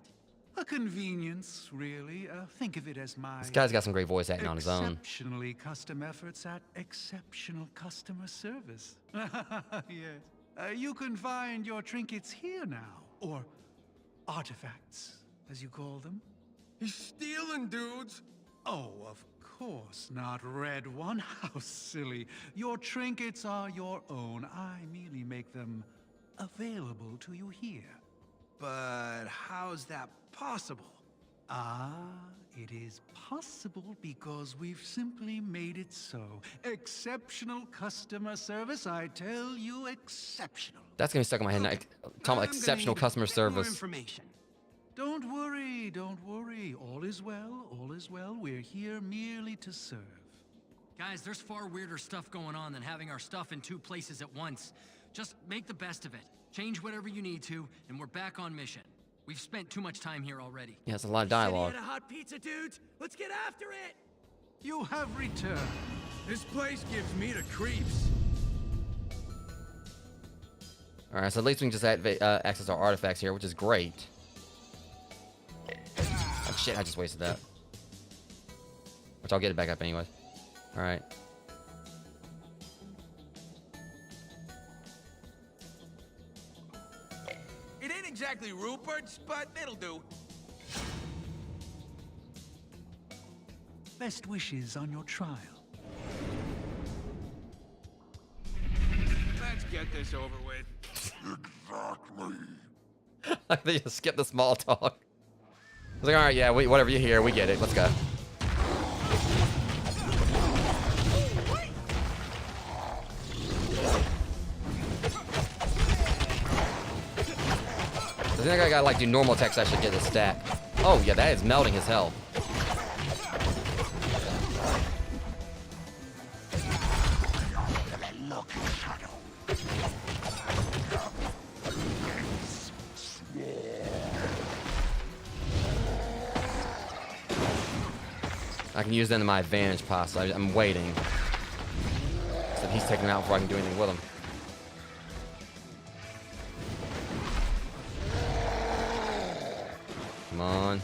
A convenience, really. Think of it as my... This guy's got some great voice acting on his own. Exceptionally custom efforts at exceptional customer service. Yes. You can find your trinkets here now, or artifacts, as you call them. He's stealing, dudes. Oh, of course not, Red One. How silly. Your trinkets are your own. I merely make them available to you here. But how's that possible? Ah, it is possible because we've simply made it so. Exceptional customer service, I tell you, exceptional. That's gonna be stuck in my head now. Talking about exceptional customer service. More information. Don't worry, don't worry. All is well, all is well. We're here merely to serve. Guys, there's far weirder stuff going on than having our stuff in 2 places at once. Just make the best of it. Change whatever you need to, and we're back on mission. We've spent too much time here already. Yeah, it's a lot of dialogue. City and a hot pizza, dudes. Let's get after it. You have returned. This place gives me the creeps. Alright, so at least we can just access our artifacts here, which is great. Oh shit, I just wasted that. Which I'll get it back up anyway. Alright. It ain't exactly Rupert's, but it'll do. Best wishes on your trial. Let's get this over with. Exactly. They just skip the small talk. I was like, alright, yeah, whatever you hear, we get it. Let's go. I think I gotta like do normal attacks to actually get this stack. Oh yeah, that is melting his health. I can use them to my advantage, possibly. I'm waiting. So he's taking him out before I can do anything with him. Come on.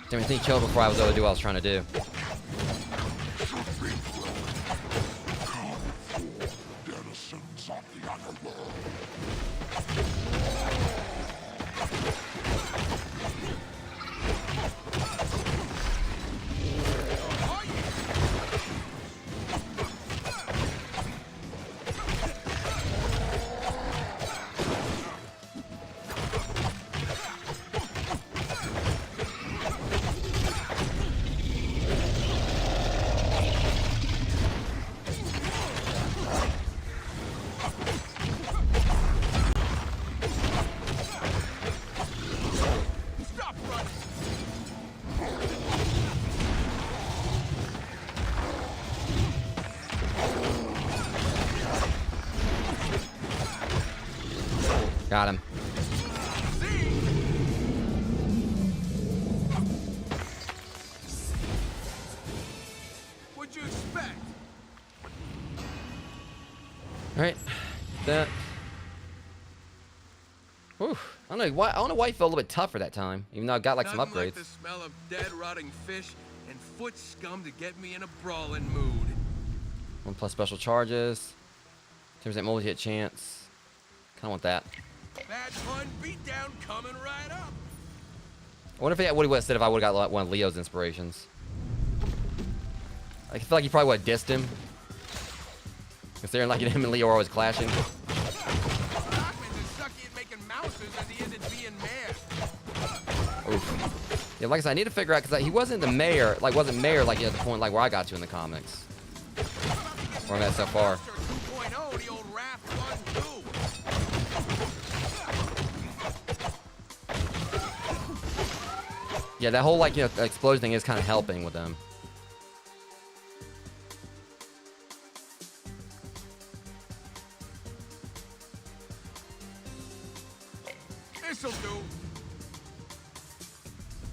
Damn, I think he killed before I was able to do what I was trying to do. Denizens of the underworld. Got him. What'd you expect? All right, that. Whew. I don't know why. I don't know why he felt a little bit tougher that time, even though I got like some Nothing upgrades. like the smell of dead, rotting fish and foot scum to get me in a brawling mood. 1+ special charges. 10% multi-hit chance. Kind of want that. Bad pun beatdown coming right up. I wonder if what he would have said if I would have got like one of Leo's inspirations. I feel like he probably would have dissed him. Considering like him and Leo are always clashing. Stockman's as sucky at making mousers as he is at being mayor. Oof. Yeah, like I said, I need to figure out because he wasn't the mayor, wasn't mayor like at the point like where I got to in the comics. Where I'm at so far. 2.0, the old raft one too. Yeah, that whole explosion thing is kind of helping with them. This'll do.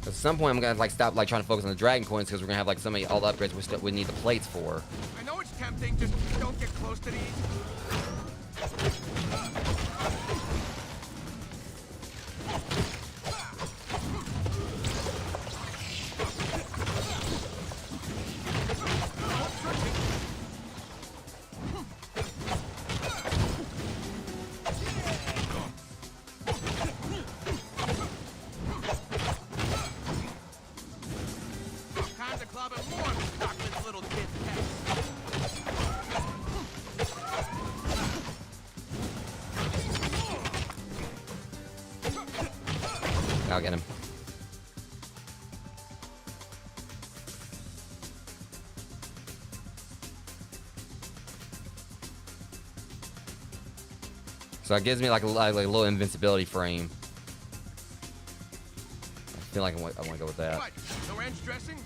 At some point, I'm gonna stop trying to focus on the dragon coins because we're gonna have all the upgrades we need the plates for. I know it's tempting, just don't get close to these. Time to club him more, Stockman's little kid pet. I'll get him. So it gives me like a little invincibility frame. I feel like I want to go with that. What? No ranch dressing?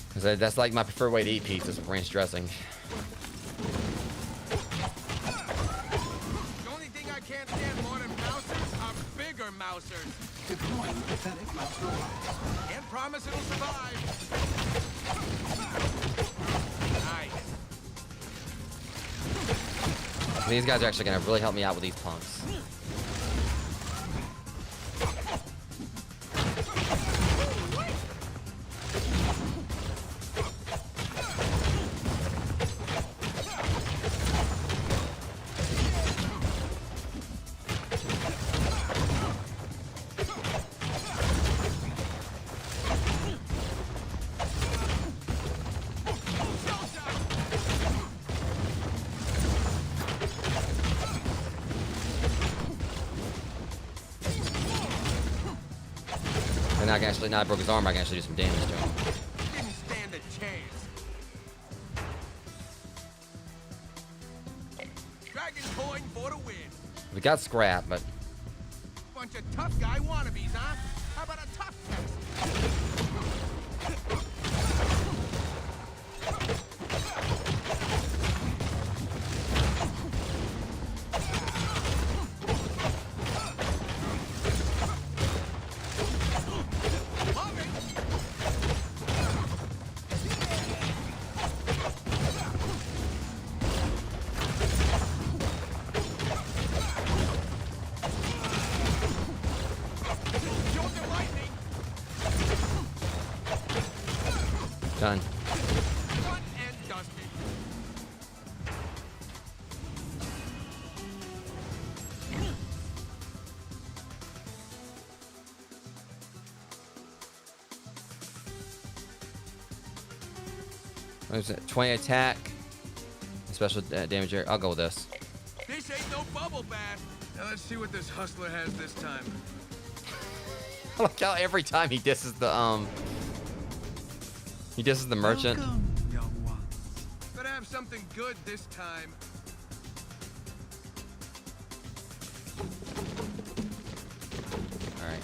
Because that's like my preferred way to eat pizzas with ranch dressing. The only thing I can't stand more than mousers are bigger mousers. Deploying pathetic mouse robot. Can't promise it'll survive. Nice. These guys are actually going to really help me out with these punks. And I can actually, now I broke his arm, I can actually do some damage to him. Didn't stand a chance. Dragon coin for the win. We got scrap, but Bunch of tough guy wannabes, huh? How about a tough test? Enjoy There's a 20 attack. Special damage area. I'll go with this. This ain't no bubble bath. Now let's see what this hustler has this time. I like how every time he disses the merchant. Welcome, young ones. Better have something good this time. All right.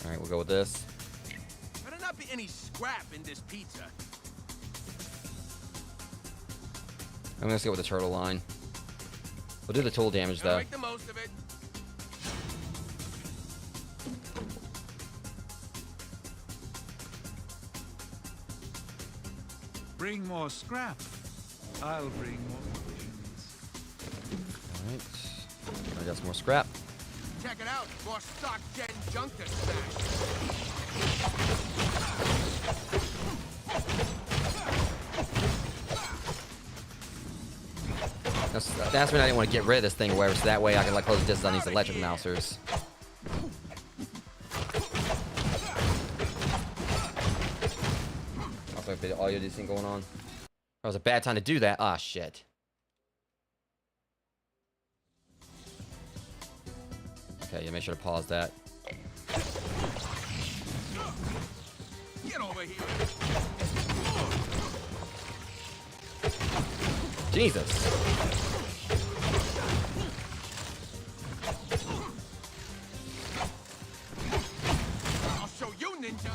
All right, we'll go with this. Better not be any scrap in this pizza. I'm gonna go with the turtle line. We'll do the tool damage though. Make the most of it. Bring more scrap. I'll bring more provisions. All right. I got some more scrap. Check it out. More stock gen junk to smash. That's when I didn't want to get rid of this thing or whatever, so that way I can like close the distance on these electric mousers. Also, a bit of audio thing going on. That was a bad time to do that. Ah, shit. Okay, yeah, make sure to pause that. Get over here. Jesus. I'll show you, ninja.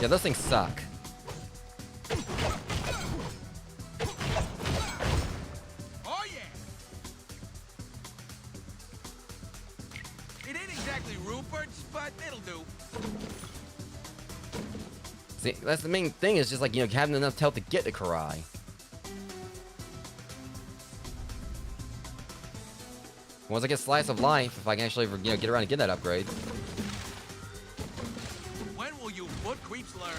Yeah, those things suck. Oh yeah. It ain't exactly Rupert's, but it'll do. See, that's the main thing is just like, you know, having enough health to get to Karai. Once I get Slice of Life, if I can actually, you know, get around and get that upgrade. When will you foot creeps learn?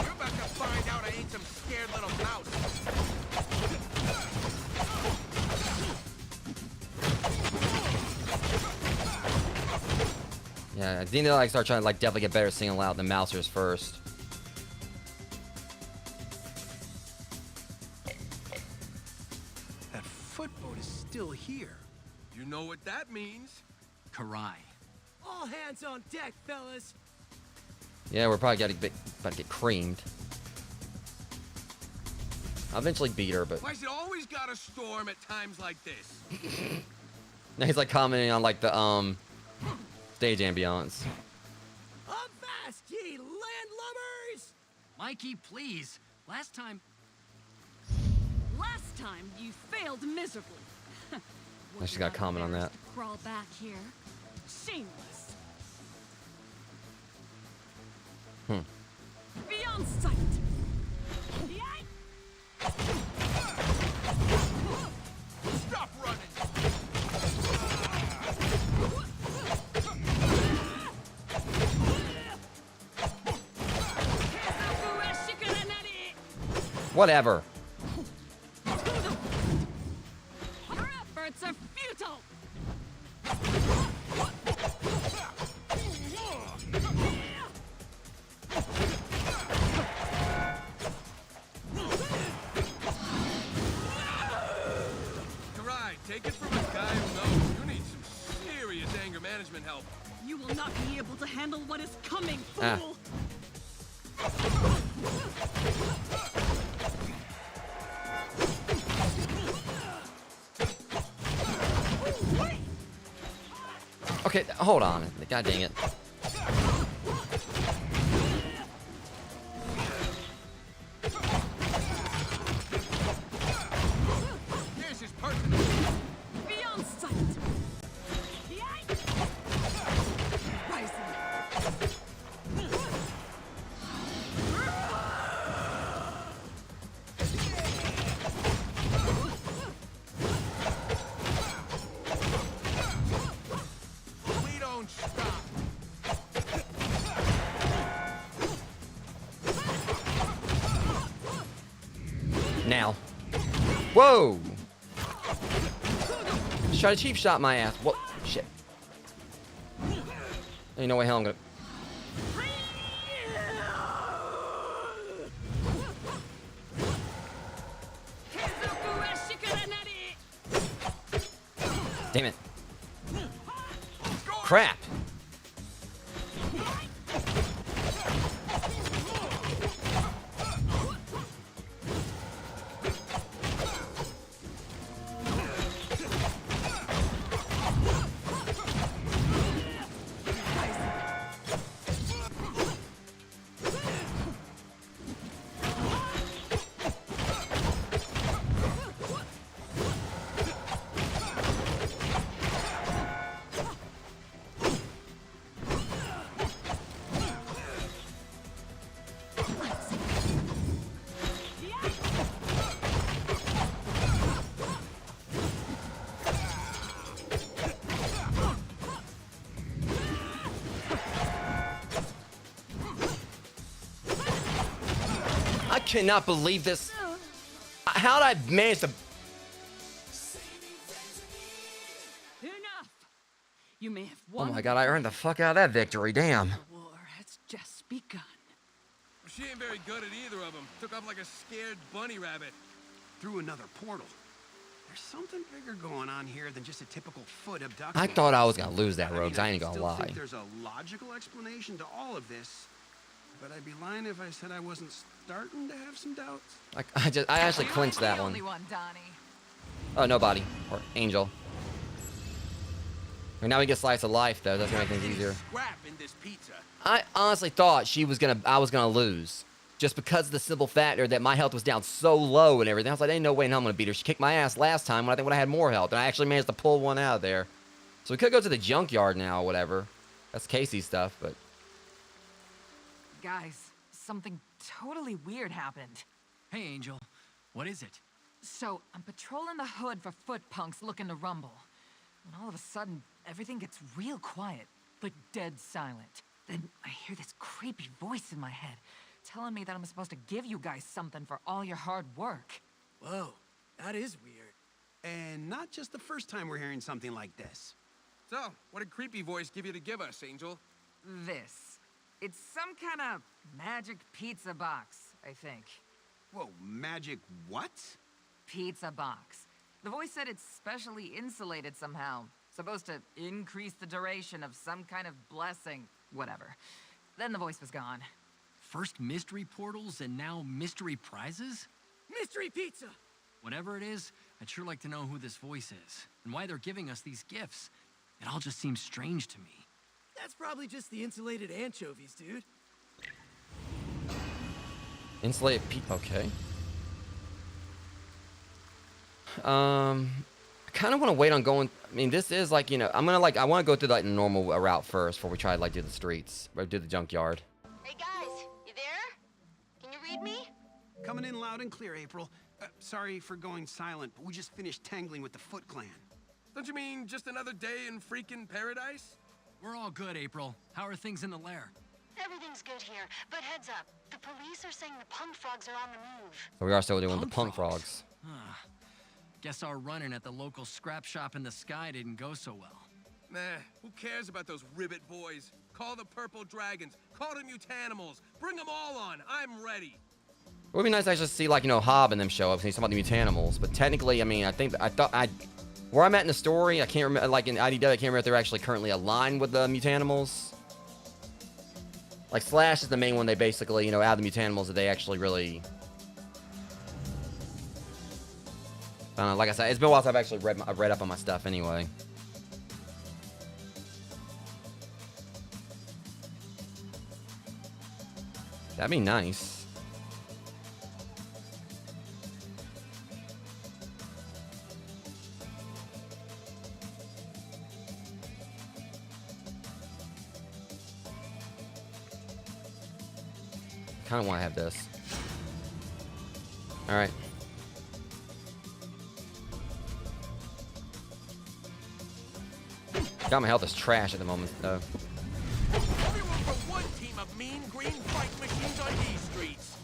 You're about to find out I ain't some scared little mouse. Yeah, I think they'll like start trying to like definitely get better at singling out the mousers first. That footboat is still here. You know what that means. Karai. All hands on deck, fellas. Yeah, we're probably about to get creamed. I'll eventually beat her, but Why's it always got a storm at times like this? now he's like commenting on like the stage ambiance. Avast, ye landlubbers! Mikey, please. Last time you failed miserably. I just got a comment on that. Crawl back here. Shameless. Beyond sight. Stop running! Whatever. Your efforts are futile. Karai, take it from a guy who knows you need some serious anger management help. You will not be able to handle what is coming, fool. Ah. Okay, hold on. God dang it. This is personal. Beyond sight. Rising. Now. Whoa! Just try to cheap shot my ass. Whoa, shit. Ain't no way hell I'm gonna. Damn it. Crap. I cannot believe this. How did I manage to... Enough! You may have Oh won. my god, I earned the fuck out of that victory, damn. The war has just begun. She ain't very good at either of them. Took off like a scared bunny rabbit. Through another portal. There's something bigger going on here than just a typical foot abduction. I thought I was gonna lose that, I mean, Rogues, I ain't still gonna lie. think there's a logical explanation to all of this, but I'd be lying if I said I wasn't starting to have some doubts. I actually clinched that one. Oh, nobody. Or Angel. And now we get slice of life, though. That's gonna make things easier. Scrap in this pizza. I honestly thought I was gonna lose. Just because of the simple factor that my health was down so low and everything. I was like, ain't no way in hell I'm gonna beat her. She kicked my ass last time when I think when I had more health. And I actually managed to pull one out of there. So we could go to the junkyard now or whatever. That's Casey's stuff, but... Guys, something totally weird happened. Hey, Angel. What is it? So, I'm patrolling the hood for foot punks looking to rumble. When all of a sudden, everything gets real quiet, like dead silent. Then I hear this creepy voice in my head, telling me that I'm supposed to give you guys something for all your hard work. Whoa, that is weird. And not just the first time we're hearing something like this. So, what did creepy voice give you to give us, Angel? This. It's some kind of magic pizza box, I think. Whoa, magic what? Pizza box. The voice said it's specially insulated somehow. Supposed to increase the duration of some kind of blessing. Whatever. Then the voice was gone. First mystery portals and now mystery prizes? Mystery pizza! Whatever it is, I'd sure like to know who this voice is and why they're giving us these gifts. It all just seems strange to me. That's probably just the insulated anchovies, dude. Insulated okay. I kind of want to wait on going... I mean, this is like, you know... I'm gonna like... I want to go through like the normal route first before we try to like do the streets. Or do the junkyard. Hey guys, you there? Can you read me? Coming in loud and clear, April. Sorry for going silent, but we just finished tangling with the Foot Clan. Don't you mean just another day in freaking paradise? We're all good, April. How are things in the lair? Everything's good here, but heads up. The police are saying the punk frogs are on the move. So we are still doing the punk frogs. Guess our run-in at the local scrap shop in the sky didn't go so well. Nah, who cares about those ribbit boys? Call the purple dragons. Call the mutanimals. Bring them all on. I'm ready. It would be nice to actually see, like, you know, Hob and them show up and he's talking about the mutanimals. But technically, I mean, where I'm at in the story, I can't remember, like in IDW, I can't remember if they're actually currently aligned with the mutanimals. Like, Slash is the main one they basically, you know, out of the mutanimals that they actually really... I don't know, like I said, it's been a while since I've actually read up on my stuff anyway. That'd be nice. Kind of want to have this. All right. God, my health is trash at the moment, though. Everyone for one team of mean green fight machines on these streets.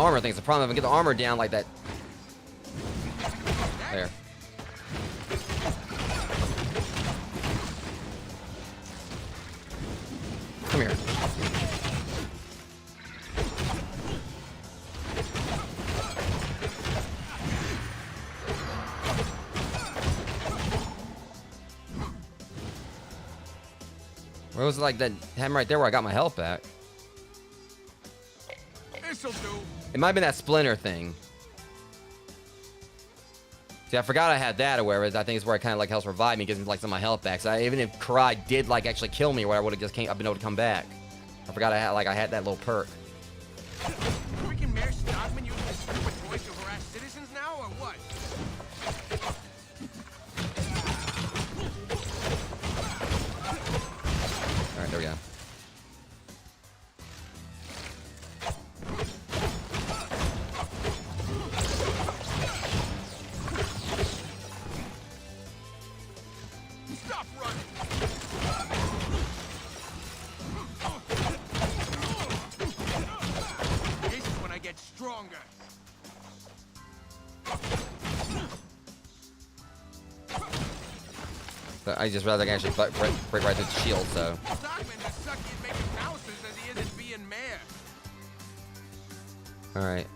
armor thing's the problem. If I get the armor down like that. There. Come here. Where was it like that hammer right there where I got my health back? This'll do. It might have been that splinter thing. See, I forgot I had that or whatever. I think it's where it kind of like helps revive me, gives me like some of my health back. So even if Karai did like actually kill me, or whatever, I would have just I've been able to come back. I forgot I had that little perk. Freaking Mayor Stockman using his stupid voice to harass citizens now, or what? All right, there we go. Stop running! This is when I get stronger. But I just realized I can actually break right through the shield, so. Stockman's as sucky at making houses as he is at being mayor. All right.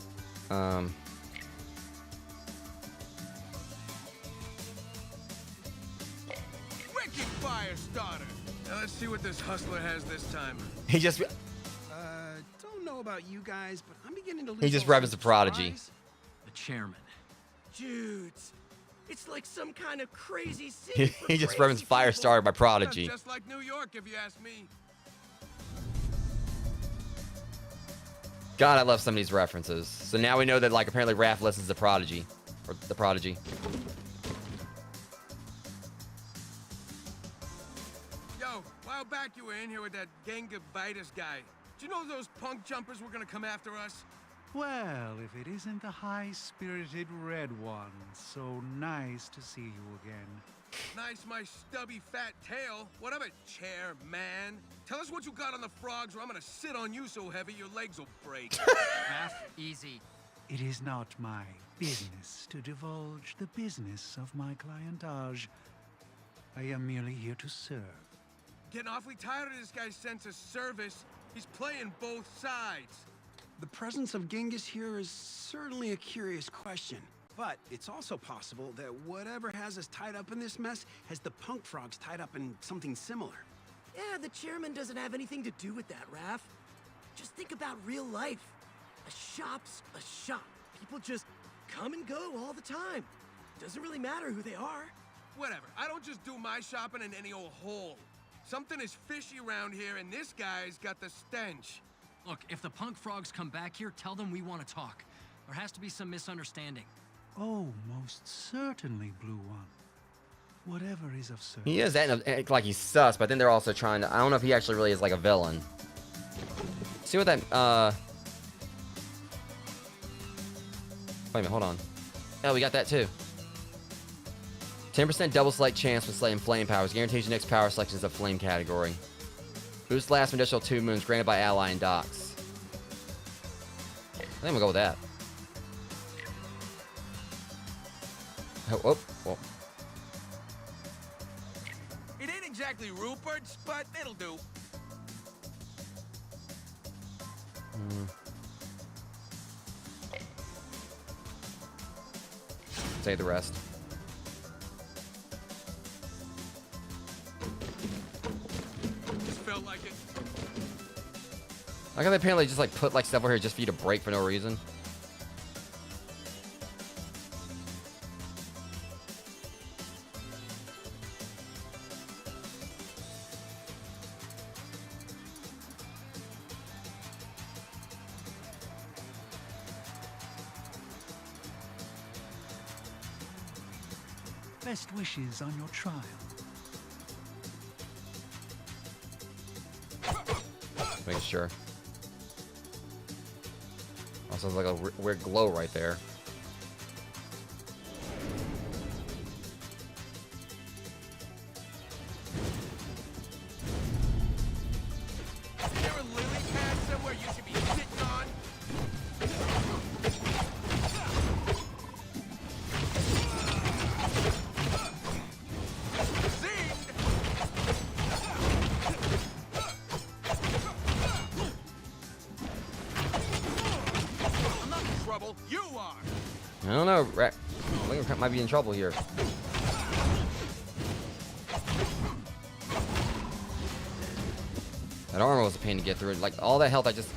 Wicked fire starter. Now let's see what this hustler has this time. He just Don't know about you guys, but I'm beginning to lose. he just all referenced sense the of prodigy. surprise. The chairman. Dudes, it's like some kind of crazy city. for He just crazy referenced Firestarter by Prodigy. Just like New York, if you ask me. God, I love some of these references. So now we know that like apparently Raph listens to Prodigy, or the Prodigy. Yo, a while back you were in here with that Gangavitis guy. Did you know those punk jumpers were gonna come after us? Well, if it isn't the high-spirited Red One, so nice to see you again. Nice, my stubby fat tail. What of it, chair, man? Tell us what you got on the frogs, or I'm gonna sit on you so heavy your legs will break. Raph, easy. It is not my business to divulge the business of my clientage. I am merely here to serve. Getting awfully tired of this guy's sense of service. He's playing both sides. The presence of Genghis here is certainly a curious question. But it's also possible that whatever has us tied up in this mess has the punk frogs tied up in something similar. Yeah, the chairman doesn't have anything to do with that, Raph. Just think about real life. A shop's a shop. People just come and go all the time. Doesn't really matter who they are. Whatever. I don't just do my shopping in any old hole. Something is fishy around here, and this guy's got the stench. Look, if the punk frogs come back here, tell them we want to talk. There has to be some misunderstanding. Oh, most certainly, Blue One. Whatever is of service. He is acting like he's sus, but then they're also trying to. I don't know if he actually really is like a villain. See what that. Wait a minute, hold on. Oh, we got that too. 10% double select chance with slaying flame powers. Guarantees your next power selection is a flame category. Boost lasts an additional 2 moons granted by ally and docks. I think we'll go with that. Oh. It ain't exactly Rupert's, but it'll do. Save the rest. Just felt like it. I got they apparently just like put like stuff over here just for you to break for no reason. Best wishes on your trial. Making sure. Also, like a weird glow right there. Is there a lily pad somewhere you should be sitting on? You are. I don't know. I think we might be in trouble here. That armor was a pain to get through. Like all that health, I just.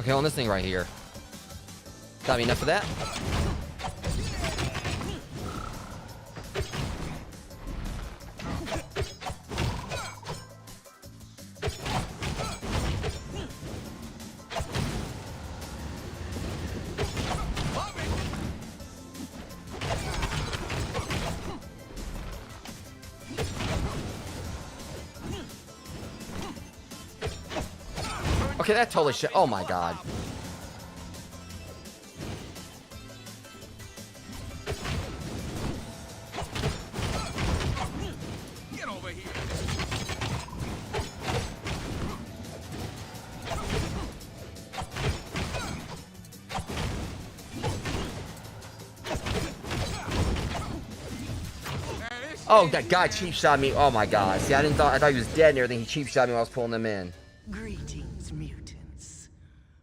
Okay, on this thing right here. Got me enough of that. Okay, that totally shit. Oh my god. Get over here. Oh, that guy cheap shot me. Oh my god. See, I thought he was dead and everything. He cheap shot me while I was pulling them in. Greetings, mutants.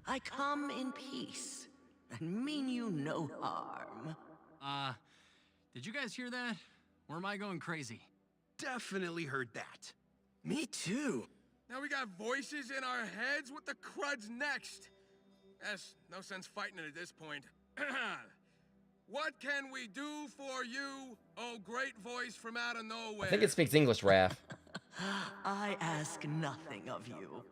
I come in peace and mean you no harm. Did you guys hear that? Or am I going crazy? Definitely heard that. Me too. Now we got voices in our heads. What the crud's next? Yes, no sense fighting it at this point. What can we do for you, oh great voice from out of nowhere? I think it speaks English, Raph. I ask nothing of you.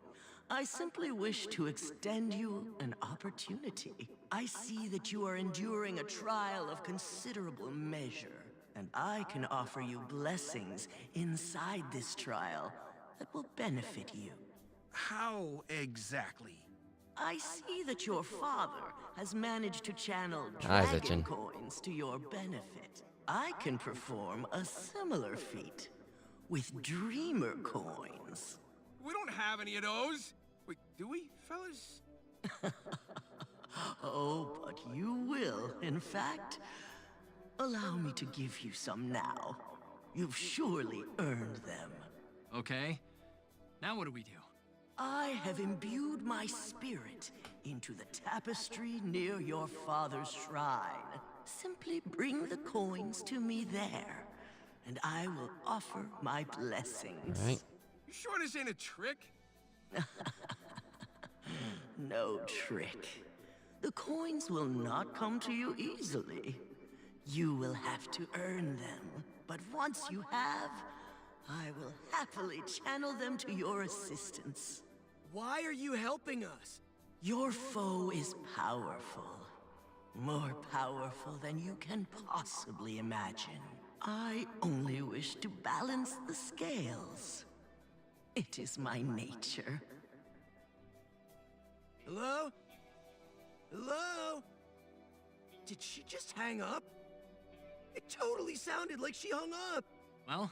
I simply wish to extend you an opportunity. I see that you are enduring a trial of considerable measure, and I can offer you blessings inside this trial that will benefit you. How exactly? I see that your father has managed to channel Eyes dragon itching. coins to your benefit. I can perform a similar feat with dreamer coins. We don't have any of those. Wait, do we, fellas? Oh, but you will, in fact. Allow me to give you some now. You've surely earned them. Okay. Now what do we do? I have imbued my spirit into the tapestry near your father's shrine. Simply bring the coins to me there, and I will offer my blessings. All right. You sure this ain't a trick? No trick. The coins will not come to you easily. You will have to earn them. But once you have, I will happily channel them to your assistance. Why are you helping us? Your foe is powerful. More powerful than you can possibly imagine. I only wish to balance the scales. It is my nature. Hello? Hello? Did she just hang up? It totally sounded like she hung up. Well,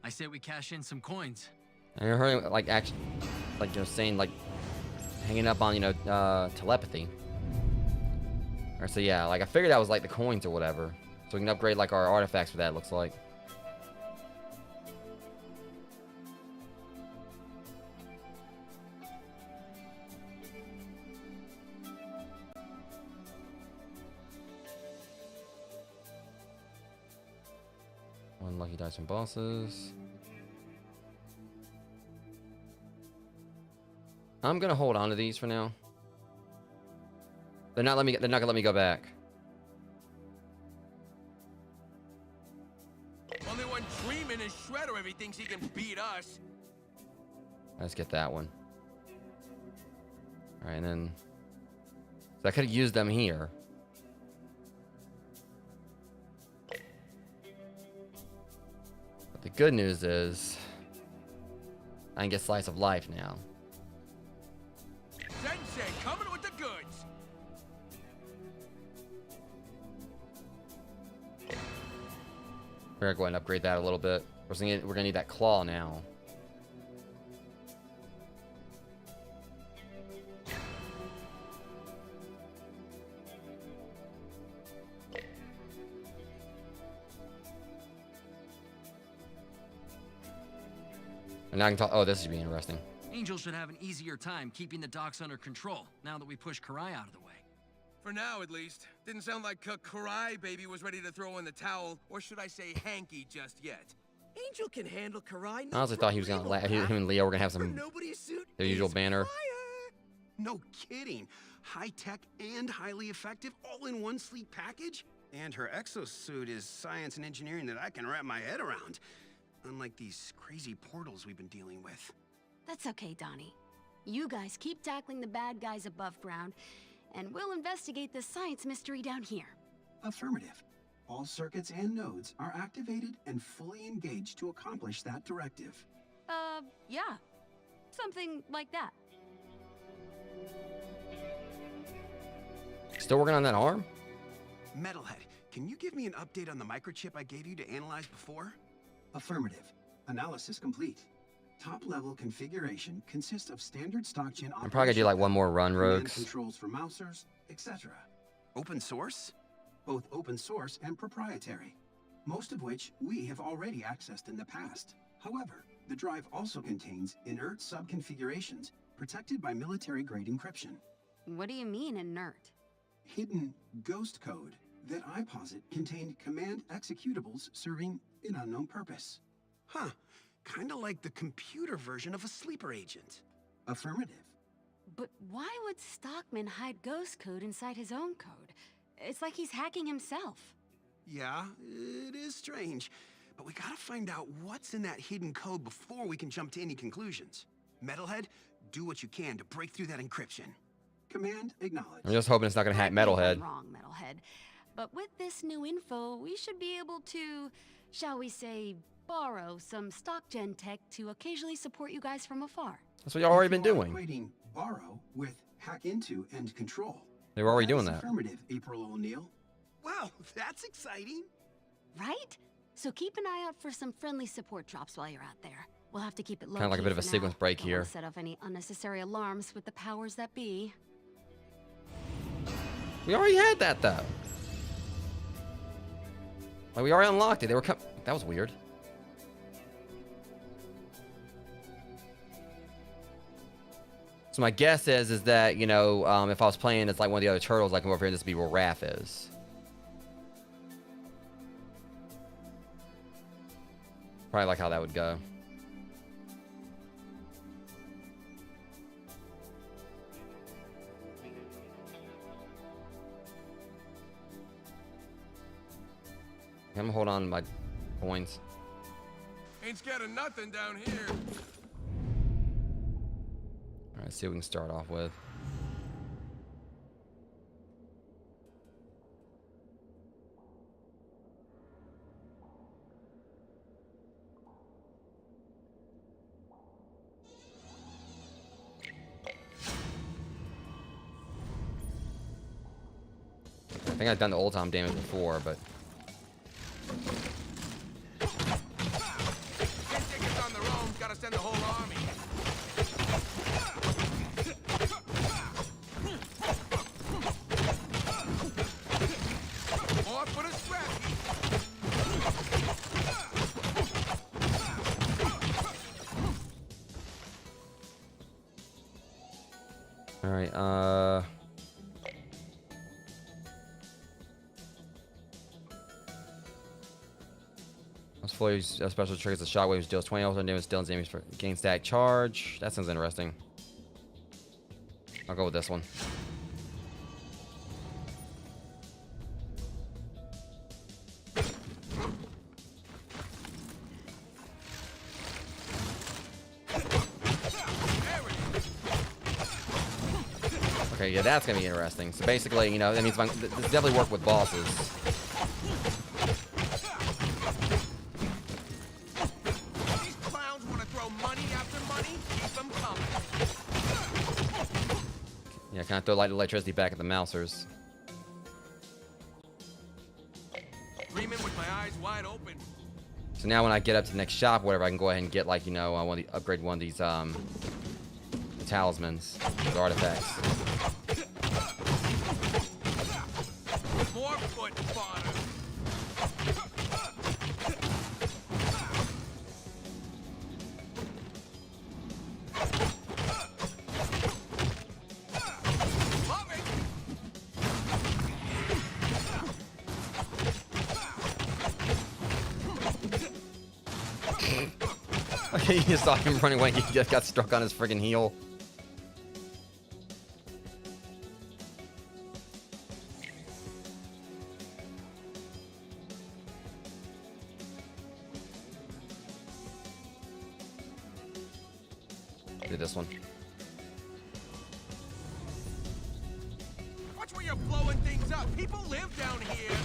I say we cash in some coins. I heard him, like, actually, like, you know, saying, like, hanging up on, you know, telepathy. Or so, yeah, like, I figured that was, like, the coins or whatever. So we can upgrade, like, our artifacts for that, looks like. One lucky dice from bosses. I'm gonna hold on to these for now. They're not gonna let me go back. Only one dreaming and Shredder if he thinks he can beat us. Let's get that one. Alright, and then so I could have used them here. But the good news is I can get Slice of Life now. Sensei coming with the goods. We're gonna go ahead and upgrade that a little bit. We're gonna need that claw now. And now I can talk. Oh, this should be interesting. Angel should have an easier time keeping the docks under control now that we push Karai out of the way. For now, at least. Didn't sound like Karai baby was ready to throw in the towel, or should I say hanky just yet. Angel can handle Karai. I honestly thought he was gonna him and Leo were gonna have some their usual banner. No kidding. High tech and highly effective, all in one sleek package. And her exosuit is science and engineering that I can wrap my head around. Unlike these crazy portals we've been dealing with. That's okay, Donnie. You guys keep tackling the bad guys above ground, and we'll investigate the science mystery down here. Affirmative. All circuits and nodes are activated and fully engaged to accomplish that directive. Yeah. Something like that. Still working on that arm? Metalhead, can you give me an update on the microchip I gave you to analyze before? Affirmative. Analysis complete. Top-level configuration consists of standard stock gen. I'm probably gonna do like one more run, Rogues. Controls for mousers, etc. Open source? Both open source and proprietary. Most of which we have already accessed in the past. However, the drive also contains inert sub-configurations protected by military-grade encryption. What do you mean, inert? Hidden ghost code that I posit contained command executables serving an unknown purpose. Huh. Kinda like the computer version of a sleeper agent. Affirmative. But why would Stockman hide ghost code inside his own code? It's like he's hacking himself. Yeah, it is strange. But we gotta find out what's in that hidden code before we can jump to any conclusions. Metalhead, do what you can to break through that encryption. Command acknowledged. I'm just hoping it's not gonna hack Metalhead. I'm wrong, Metalhead. But with this new info, we should be able to, shall we say, borrow some stock gen tech to occasionally support you guys from afar. That's what y'all already been doing. Equating borrow with hack into and control. They were already doing that. Affirmative, April O'Neil. Wow, that's exciting. Right? So keep an eye out for some friendly support drops while you're out there. We'll have to keep it low. Kind of like a bit of a sequence break here. Set off any unnecessary alarms with the powers that be. We already had that though. Like we already unlocked it. They were that was weird. So my guess is that, you know, if I was playing as like one of the other turtles, I come over here and this would be where Raph is. Probably like how that would go. I'm gonna hold on to my coins. Ain't scared of nothing down here. All right, see what we can start off with. I think I've done the old time damage before, but On their own, gotta send the whole army. Or put a scrappy. all right. Fully special triggers the shockwaves, deals 20 also damage, deals damage for gain stack charge. That sounds interesting. I'll go with this one. Okay, yeah, that's gonna be interesting. So basically, you know, that means this definitely work with bosses. Yeah, kind of throw light electricity back at the mousers. Dreaming with my eyes wide open. So now when I get up to the next shop, whatever, I can go ahead and get, like, you know, upgrade one of these talismans, the artifacts. More foot fodder. Okay, you just saw him running away. He just got struck on his friggin' heel. Do this one. Watch where you're blowing things up. People live down here.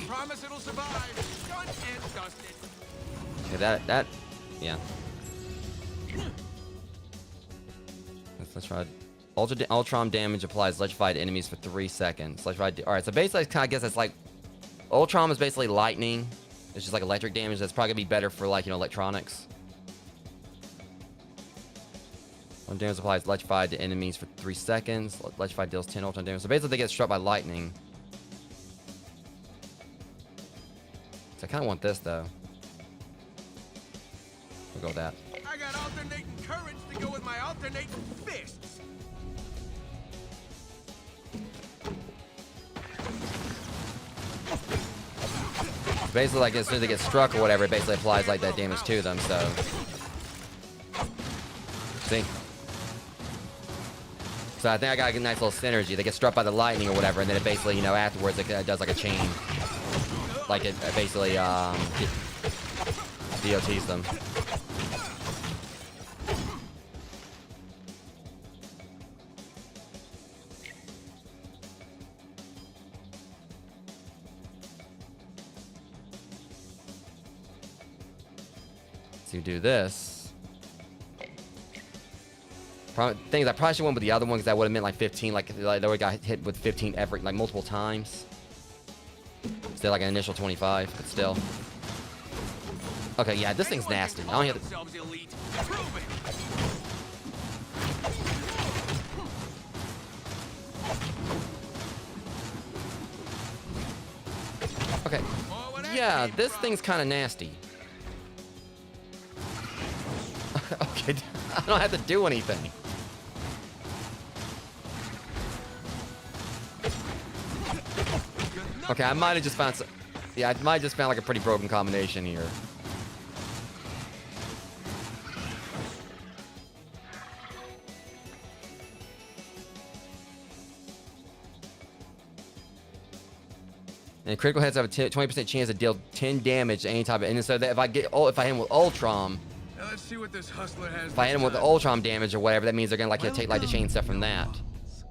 Promise it'll survive. Done and dusted. Okay, that, yeah. Let's try. Ultron damage applies electrified enemies for 3 seconds. Electrified. All right, so basically, I guess it's like Ultron is basically lightning. It's just like electric damage. That's probably gonna be better for like electronics. Ultron damage applies electrified to enemies for 3 seconds. Electrified deals 10 Ultron damage. So basically, they get struck by lightning. So I kind of want this though. We'll go with that. I got alternating currents to go with my alternating fists. Basically, like as soon as they get struck or whatever, it basically applies like that damage to them. So, see. So I think I got a nice little synergy. They get struck by the lightning or whatever, and then it basically, afterwards it does like a chain. Like it basically DOTs them. To do this. Thing is, I probably should went with the other one because that would have meant like 15. Like they would have got hit with 15 like multiple times. Instead like an initial 25, but still. Okay, yeah, this thing's nasty. I don't have to. Okay. Yeah, this thing's kind of nasty. Okay, I don't have to do anything. Okay, I might have just found some... Yeah, I might have just found like a pretty broken combination here. And critical hits have a 20% chance to deal 10 damage to any type of... And so that if I hit him with Ultron... Now let's see what this hustler has. If I hit him with the Ultron damage or whatever, that means they're gonna like take like the chain stuff from that.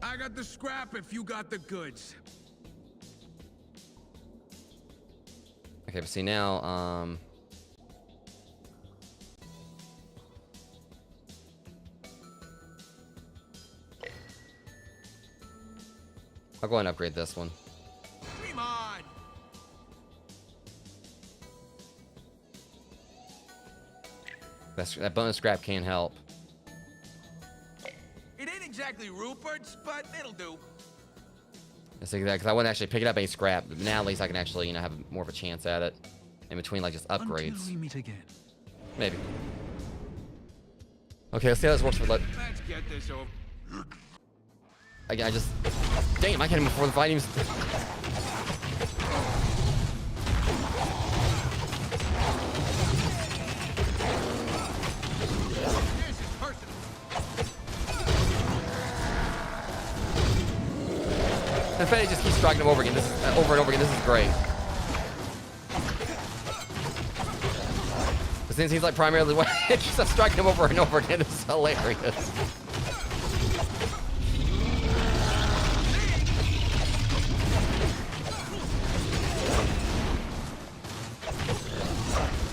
I got the scrap if you got the goods. Okay, but see now, I'll go ahead and upgrade this one. Dream on. That bonus scrap can help. It ain't exactly Rupert's, but it'll do. That's exactly because I wouldn't actually pick it up any scrap, but now at least I can actually, have more of a chance at it in between like just upgrades. Until we meet again. Maybe. Okay, let's see how this works for. Let's get this over. I just. Damn, I can't even before the fight even. The fact he just keeps striking him over again. This is over and over again. This is great. But since he's like primarily what he keeps striking him over and over again, this is hilarious.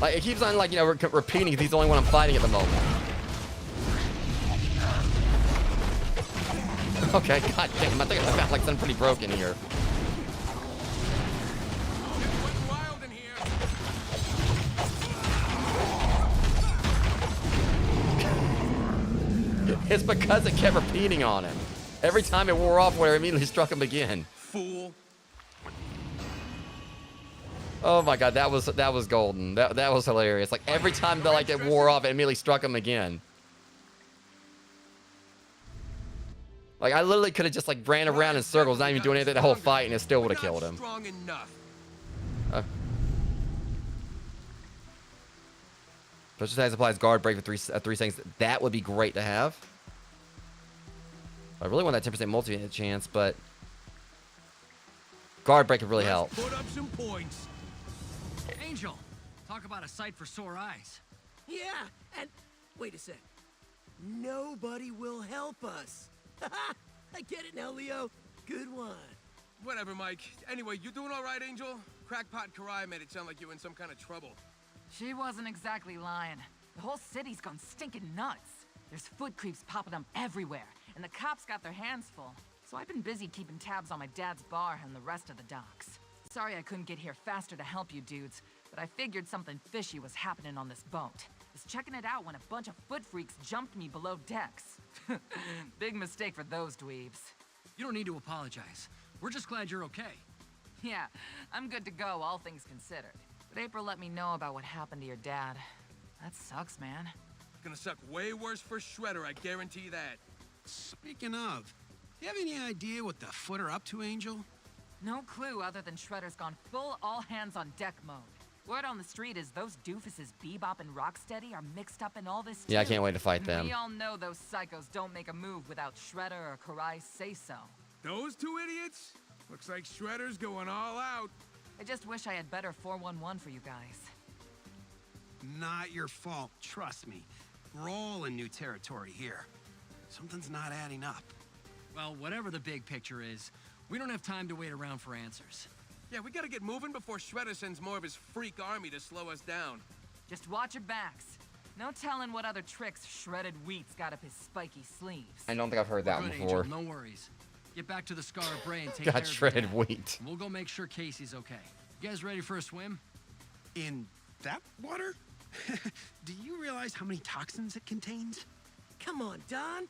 Like it keeps on like repeating because he's the only one I'm fighting at the moment. Okay, god damn, I think I found like something pretty broken here. It's because it kept repeating on him. Every time it wore off, where it immediately struck him again. Fool. Oh my god, that was golden. That was hilarious. Like every time it wore off, it immediately struck him again. Like, I literally could have just, like, ran around in circles, not even doing anything the whole fight, and it still would have killed him. Strong enough. Special attacks applies guard break for 3 seconds. That would be great to have. I really want that 10% multi-hit chance, but guard break could really help. Put up some points. Angel, talk about a sight for sore eyes. Yeah, and wait a sec. Nobody will help us. I get it now, Leo. Good one. Whatever, Mike. Anyway, you doing all right, Angel? Crackpot Karai made it sound like you were in some kind of trouble. She wasn't exactly lying. The whole city's gone stinking nuts. There's foot creeps popping up everywhere, and the cops got their hands full. So I've been busy keeping tabs on my dad's bar and the rest of the docks. Sorry I couldn't get here faster to help you dudes, but I figured something fishy was happening on this boat. Was checking it out when a bunch of foot freaks jumped me below decks. Big mistake for those dweebs. You don't need to apologize. We're just glad you're okay. Yeah, I'm good to go, all things considered. But April let me know about what happened to your dad. That sucks, man. Gonna suck way worse for Shredder, I guarantee that. Speaking of, do you have any idea what the Foot are up to, Angel? No clue other than Shredder's gone full all-hands-on-deck mode. Word on the street is those doofuses Bebop and Rocksteady are mixed up in all this too. Yeah, I can't wait to fight them. We all know those psychos don't make a move without Shredder or Karai say so. Those two idiots? Looks like Shredder's going all out. I just wish I had better 411 for you guys. Not your fault, trust me. We're all in new territory here. Something's not adding up. Well, whatever the big picture is, we don't have time to wait around for answers. Yeah, we gotta get moving before Shredder sends more of his freak army to slow us down. Just watch your backs. No telling what other tricks Shredded Wheat's got up his spiky sleeves. I don't think I've heard that Good, before. Angel, no worries. Get back to the Scar of Bray and take Got care of shredded your dad. wheat. We'll go make sure Casey's okay. You guys ready for a swim? In that water? Do you realize how many toxins it contains? Come on, Don.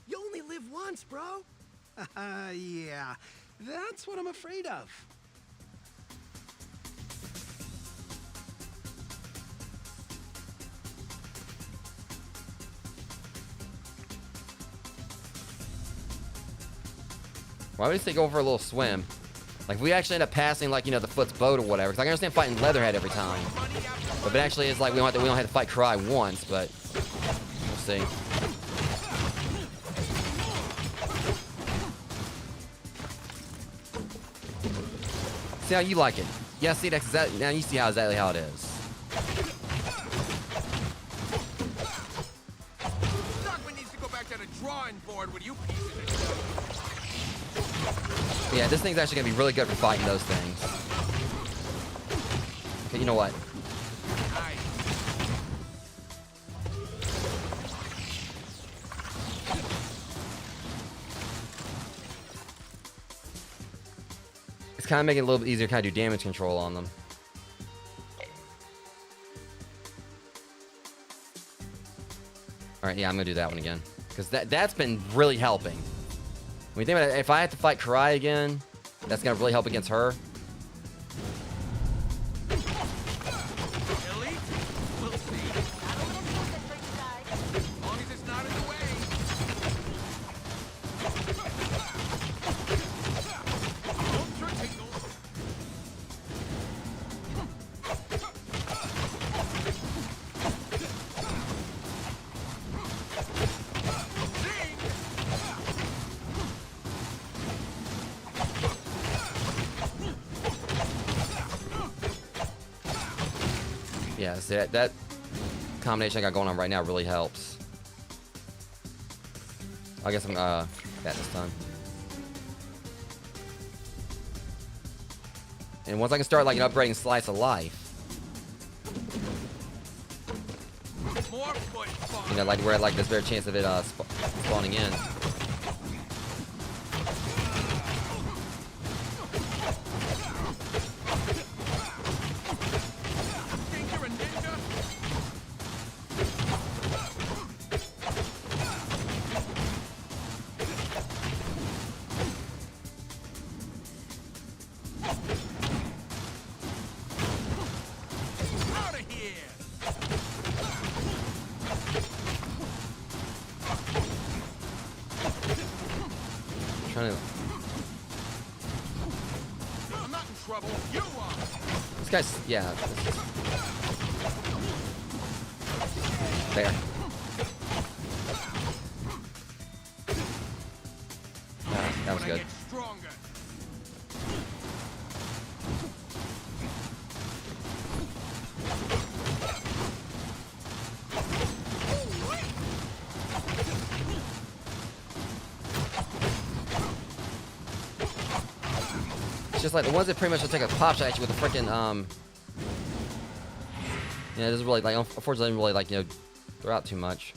You only live once, bro. Yeah. That's what I'm afraid of. Why would they go for a little swim? Like, if we actually end up passing, like, you know, the Foot's boat or whatever, because I can understand fighting Leatherhead every time. But if it actually is like we don't have to fight Karai once, but we'll see. See how you like it. Yeah, see, that's exactly, now you see how exactly how it is. Stockman needs to go back to the drawing board with you pieces of stuff. Yeah, this thing's actually gonna be really good for fighting those things. Okay, you know what? It's kind of making it a little bit easier to kind of do damage control on them. All right, yeah, I'm gonna do that one again because that's been really helping. When you think about it, if I have to fight Karai again, that's gonna really help against her. Elite? We'll see. As long as it's not in the way. Ultra tingle. Yeah, see, that combination I got going on right now really helps. I guess I'm that this time. And once I can start like upgrading Slice of Life, More foot fun. you know, like where like there's a better chance of it spawning in. Think you're a ninja? Out of here! trying to. I'm not in trouble. You are. This guy's, yeah. There. That was good. It's just like the ones that pretty much will take a pop shot at you with a freaking yeah, it doesn't really like, unfortunately, doesn't really like, you know, throw out too much.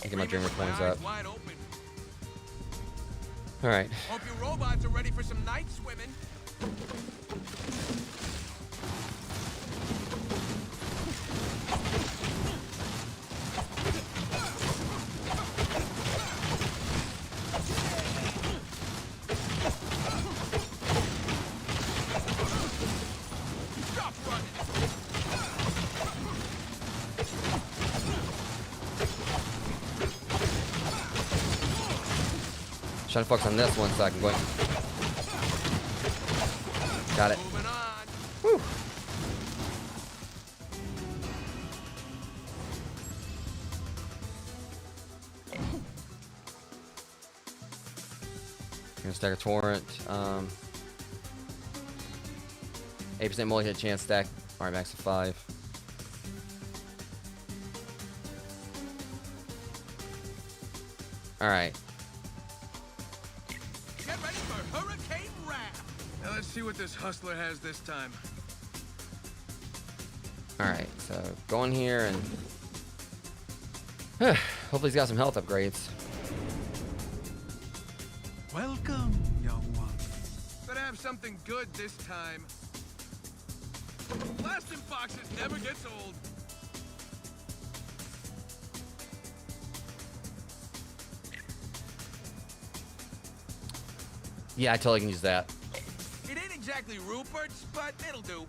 Get my dreamer coins up. All right. Hope your robots are ready for some night swimming. Trying to focus on this one so I can go in. Got it. Whew. Gonna stack a torrent. 8% multi-hit chance stack. Alright, max of 5. Alright. Let's see what this hustler has this time. Alright, so go in here and hopefully he's got some health upgrades. Welcome, young one. Better have something good this time. Blasting boxes never gets old. Yeah, I totally can use that. It ain't exactly Rupert's, but it'll do.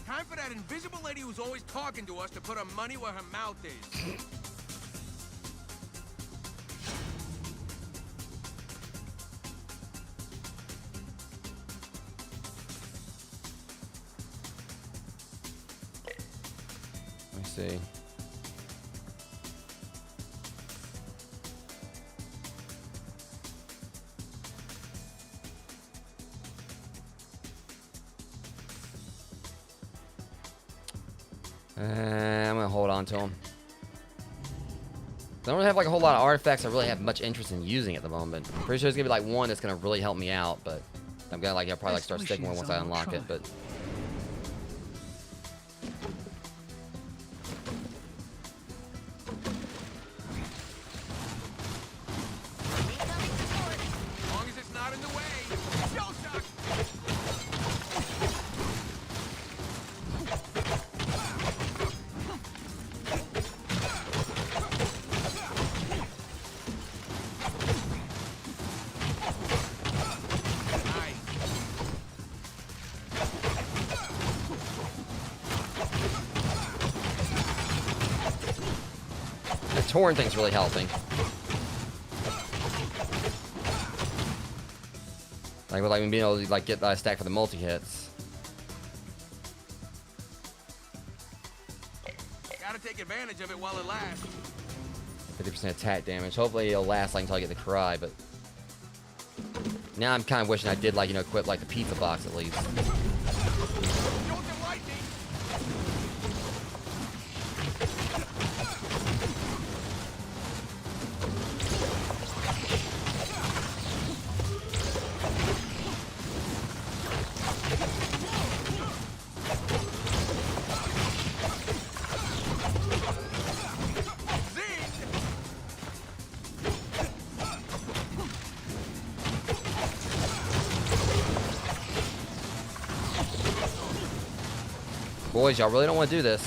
Time for that invisible lady who's always talking to us to put her money where her mouth is. Let me see. I'm gonna hold on to them. I don't really have like a whole lot of artifacts I really have much interest in using at the moment. I'm pretty sure there's gonna be like one that's gonna really help me out, but I'm gonna like, I'll probably like start sticking with once I unlock it, but As long as it's not in the way. Shell shock. the torrent thing's really helping. Like with like being able to like get that stack for the multi hits. Gotta take advantage of it while it lasts. 50% attack damage. Hopefully it'll last like until I get the Karai, but now I'm kind of wishing I did like, you know, equip like the pizza box at least. Boys, y'all really don't want to do this.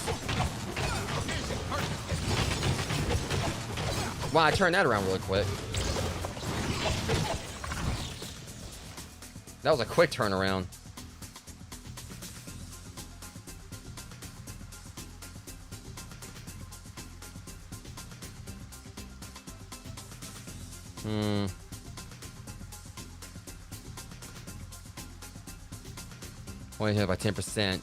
Wow, I turned that around really quick. That was a quick turnaround. 50% Only hit by 10%.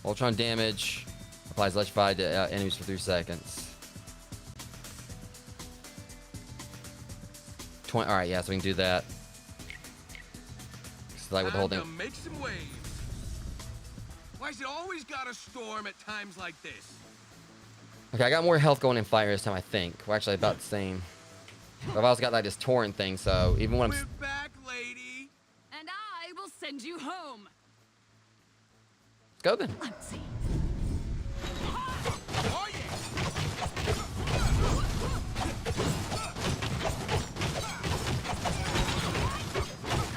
Ultron damage applies electrified to enemies for 3 seconds. 20. All right, yeah, so we can do that. It's like with the whole Time thing. to make some waves. Why's it always gotta storm at times like this? Okay, I got more health going in fire this time, I think. We're actually about the same. But I've also got like this torrent thing, so even when I'm... We're back, lady. And I will send you home. Let's go then. Let's see. Oh yeah.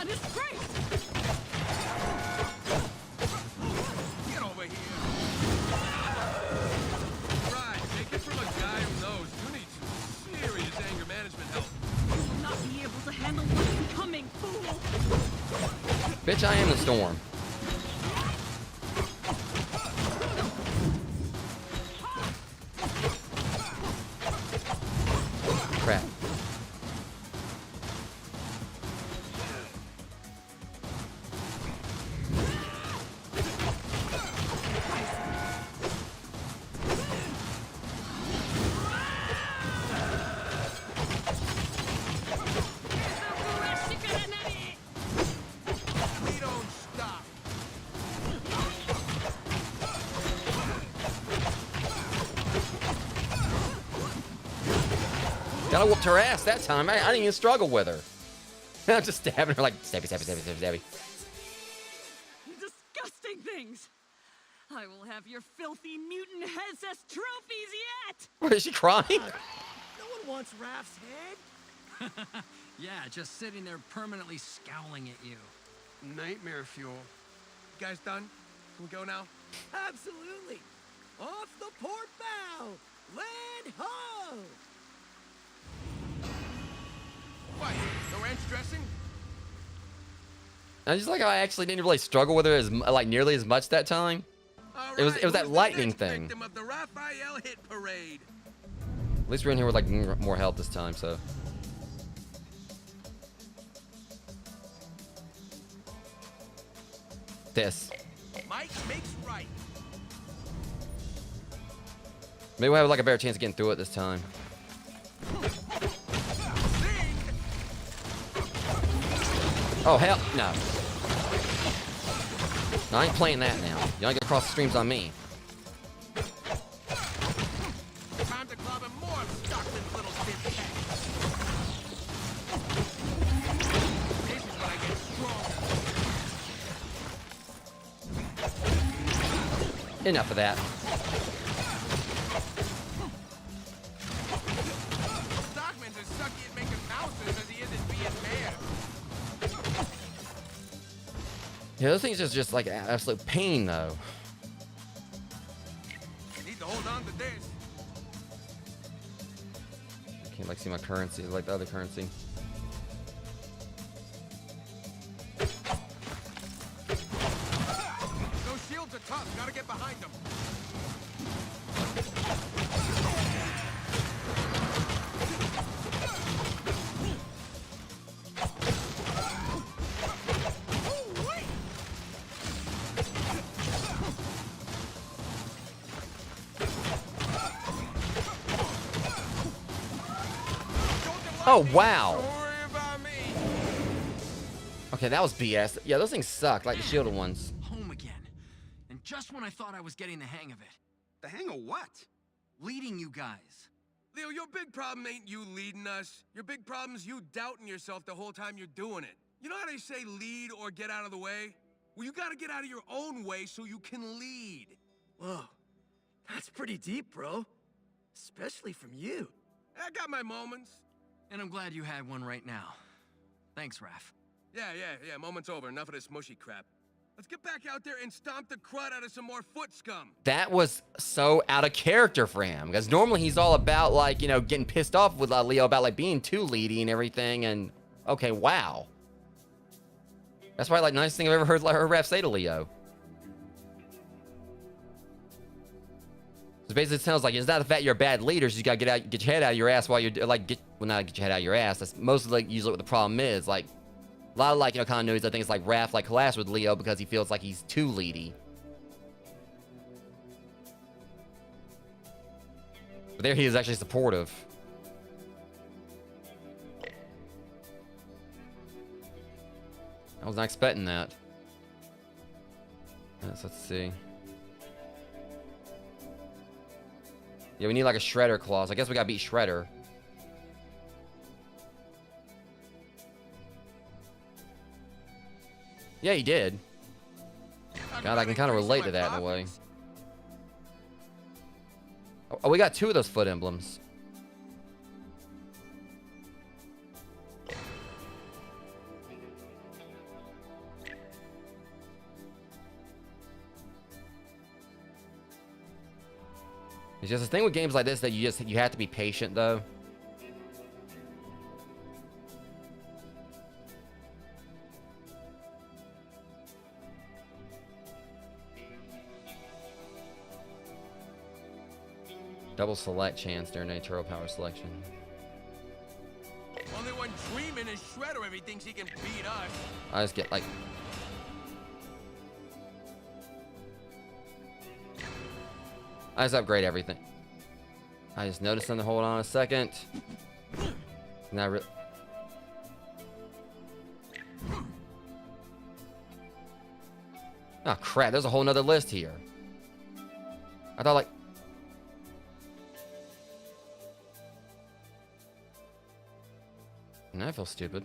A disgrace. Get over here. Right, take it from a guy who knows you need some serious anger management help. You will not be able to handle what's coming, fool. Bitch, I am the storm. Crap. We don't stop. Gotta whoop her ass that time. I didn't even struggle with her. I'm just stabbing her like, stabby, stabby, stabby, stabby, stabby. You disgusting things. I will have your filthy mutant heads as trophies yet. What, is she crying? No one wants Raph's head. Yeah, just sitting there permanently scowling at you. Nightmare fuel. You guys done? Can we go now? Absolutely. Off the port bow. Land ho! What? No ranch dressing? I just like how I actually didn't really struggle with her as like nearly as much that time. All It was right, that who's the lightning next thing. victim of the Raphael hit parade. At least we're in here with like more health this time, so. This. Mike makes right. Maybe we'll have like a better chance of getting through it this time. Oh hell no. No, I ain't playing that now. You ain't gonna cross the streams on me. Time to club him more of Stockman's little thin cat. This is when I get stronger. Enough of that. Stockman's as sucky at making mouses as he is at being mayor. Yeah, those things are just like absolute pain though. Need to hold on to this. I can't like see my currency like the other currency. Those shields are tough. Gotta get behind them. Oh wow. Don't worry about me. Okay, that was BS. Yeah, those things suck, like the shielded ones. Home again. And just when I thought I was getting the hang of it. The hang of what? Leading you guys. Leo, your big problem ain't you leading us. Your big problem's you doubting yourself the whole time you're doing it. You know how they say lead or get out of the way? Well, you gotta get out of your own way so you can lead. Whoa. That's pretty deep, bro. Especially from you. I got my moments. And I'm glad you had one right now. Thanks, Raph. Yeah, moment's over. Enough of this mushy crap. Let's get back out there and stomp the crud out of some more foot scum. That was so out of character for him, because normally he's all about like, you know, getting pissed off with Leo about like being too leady and everything. And okay, wow. That's probably like the nicest thing I've ever heard Raph say to Leo. So basically, it sounds like it's not the fact you're a bad leader. So you gotta get your head out of your ass while you're like, not get your head out of your ass. That's mostly like usually what the problem is. Like a lot of like continuities. I think it's like Raph like collapsed with Leo because he feels like he's too leady. But there he is actually supportive. I was not expecting that. Let's see. Yeah, we need like a Shredder clause. I guess we gotta beat Shredder. Yeah, he did. God, I can kind of relate to that in a way. Oh, we got 2 of those foot emblems. It's just the thing with games like this that you have to be patient though. Double select chance during a turtle power selection. Only one dreaming is Shredder if he thinks he can beat us. I just get like. I just upgrade everything. I just noticed something. Hold on a second. Not really. Oh crap! There's a whole nother list here. I thought like. Now I feel stupid.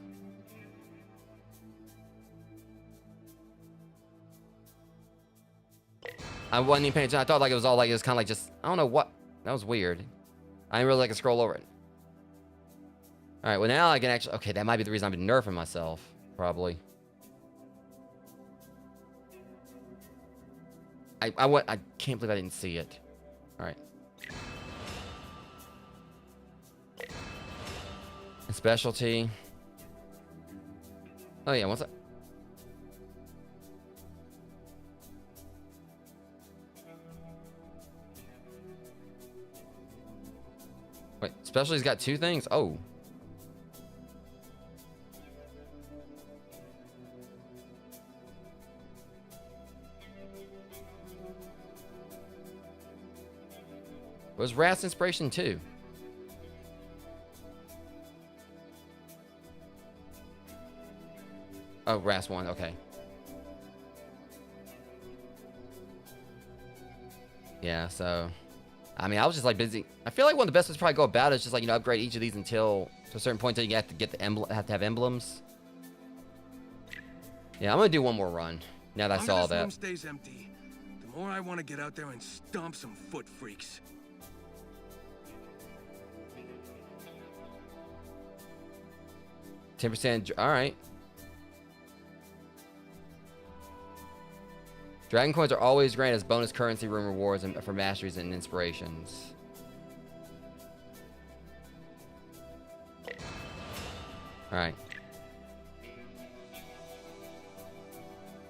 I wasn't even paying attention. I thought like it was all like it was kind of like just I don't know what. That was weird. I didn't really like to scroll over it. All right, well now I can actually. Okay, that might be the reason I've been nerfing myself, probably. I can't believe I didn't see it. All right. And specialty. Oh yeah, what's that? Wait, specialty's got 2 things? Oh. Was Wrath's inspiration 2? Oh, Wrath's 1, okay. Yeah, so I mean, I was just like busy. I feel like one of the best ways to probably go about it is just like, you know, upgrade each of these until to a certain point until you have to get the have to have emblems. Yeah, I'm gonna do one more run now that I saw that. This room stays empty, the more I want to get out there and stomp some foot freaks. %. All right. Dragon coins are always granted as bonus currency room rewards and for masteries and inspirations. All right.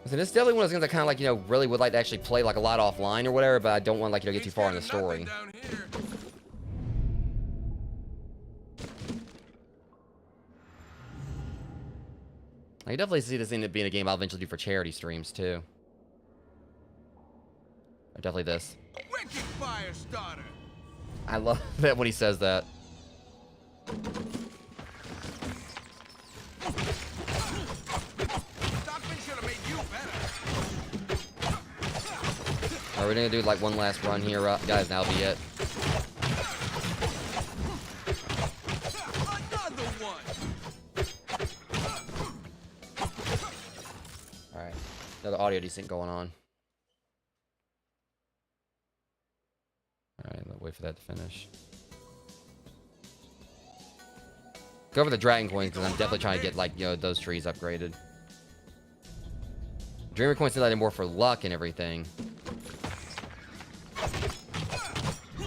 So this is definitely one of those things I kind of like, you know, really would like to actually play like a lot offline or whatever, but I don't want like, you know, get too far in the story. I can definitely see this end up being a game I'll eventually do for charity streams too. Or definitely this. Wicked fire starter. I love that when he says that. Alright, we're gonna do like one last run here, guys, and that'll be it. Alright, another audio desync going on. Alright, let's wait for that to finish. Go over the dragon coins because I'm definitely trying to get, like, you know, those trees upgraded. Dreamer coins are more for luck and everything.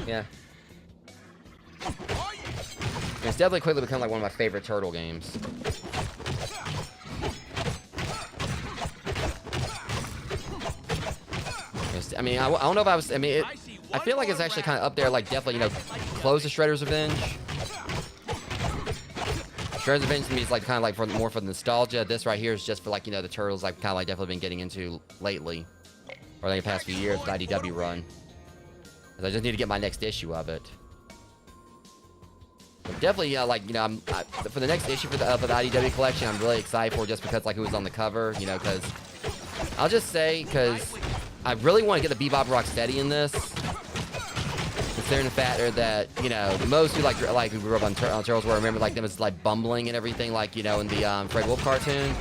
Yeah. It's definitely quickly become like one of my favorite turtle games. I mean, I don't know if I was. I mean, I feel like it's actually kind of up there, like definitely, you know, close to Shredder's Revenge. Shredder's Revenge to me is like kind of like more for the nostalgia. This right here is just for like, you know, the Turtles I've kind of like definitely been getting into lately, or like the past few years, the IDW run. I just need to get my next issue of it. But definitely, like, you know, for the next issue for the IDW collection, I'm really excited for, just because like who was on the cover, you know, because I'll just say, because I really want to get the Bebop Rocksteady in this, considering the fact that, you know, most who who grew up on Turtles will remember like them as like bumbling and everything, like, you know, in the Fred Wolf cartoon.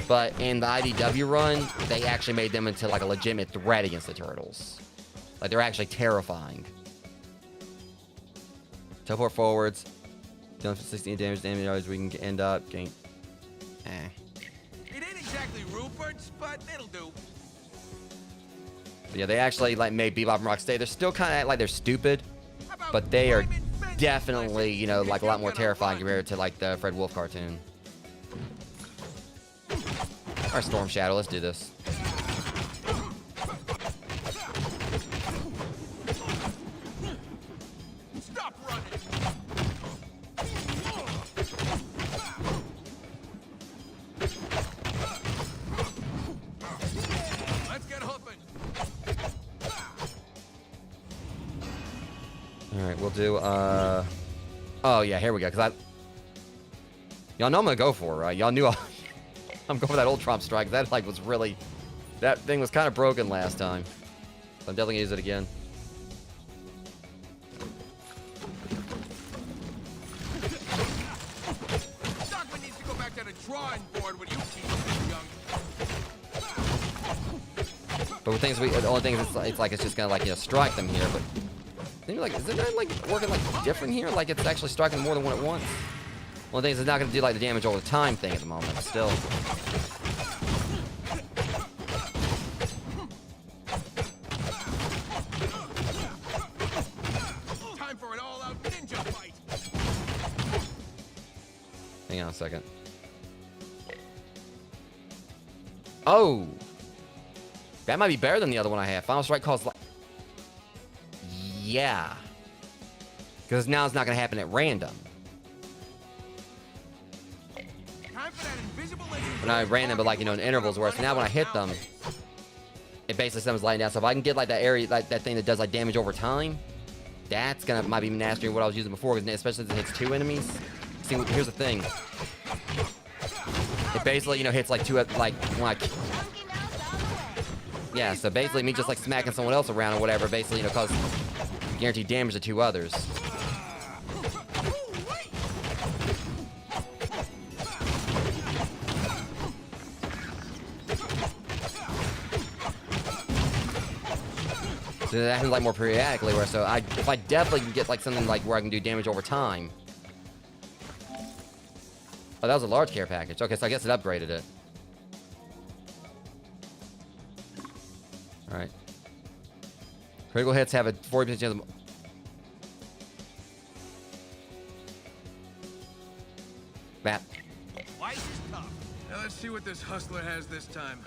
But in the IDW run, they actually made them into like a legitimate threat against the Turtles. Like, they're actually terrifying. Teleport forwards. Dealing for 16 damage, we can end up getting... It ain't exactly Rupert's, but it'll do. But yeah, they actually like made Bebop and Rocksteady. They're still kind of like they're stupid, but they are definitely, you know, like a lot more terrifying compared to like the Fred Wolf cartoon. Alright, Storm Shadow, let's do this. Stop running. Let's get hooping. Alright, we'll do, oh yeah, here we go, because y'all know I'm gonna go for it, right? Y'all knew I'm going for that old Trump strike. That, like, was really... That thing was kind of broken last time. So I'm definitely gonna use it again. Stockman needs to go back to the drawing board when you keep him young. But with things, the only thing is it's just gonna, like, you know, strike them here, but... Like, is it not, like, working, like, different here? Like, it's actually striking more than one at once? One thing is, it's not gonna do, like, the damage all the time thing at the moment, but still. Time for an all-out ninja fight. Hang on a second. Oh! That might be better than the other one I have. Final Strike calls like... Yeah. Because now it's not going to happen at random. But not at random, but like, you know, in intervals where so now when I hit them, it basically summons lightning down. So if I can get like that area, like that thing that does like damage over time, that's gonna might be nastier than what I was using before, because especially since it hits 2 enemies. See, here's the thing. It basically, you know, hits like 2 like when I... Yeah, so basically me just like smacking someone else around or whatever, basically, you know, cause guaranteed damage to 2 others. So that happens like more periodically, where so if I definitely can get like something like where I can do damage over time. Oh, that was a large care package. Okay, so I guess it upgraded it. All right. Critical hits have a 40% chance of... Map. Twice as tough. Now let's see what this hustler has this time.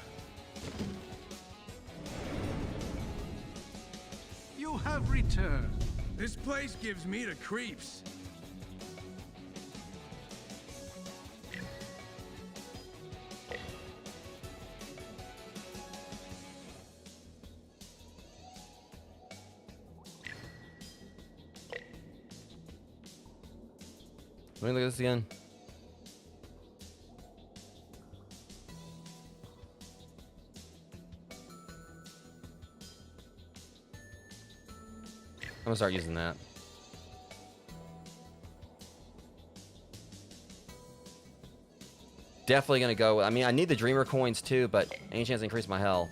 You have returned. This place gives me the creeps. Let me look at this again. I'm gonna start using that. Definitely gonna go. I mean, I need the Dreamer coins too, but any chance to increase my health.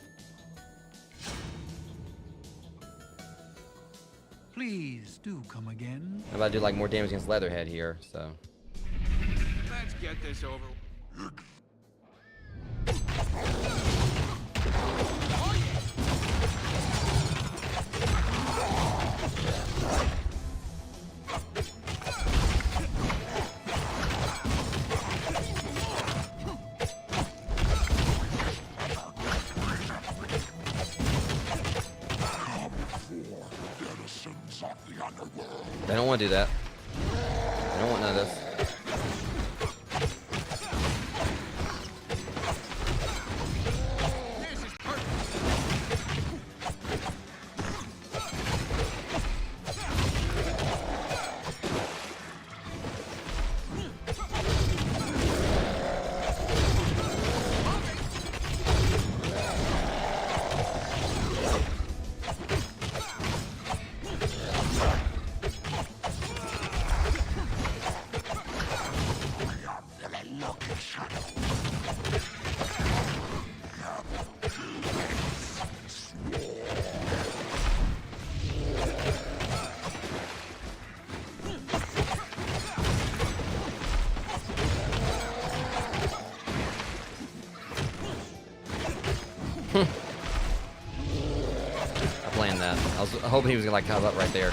Please do come again. I'm about to do like more damage against Leatherhead here, so. Let's get this over. underworld. They don't want to do that. They don't want none of this. I planned that. I was hoping he was gonna like come up right there.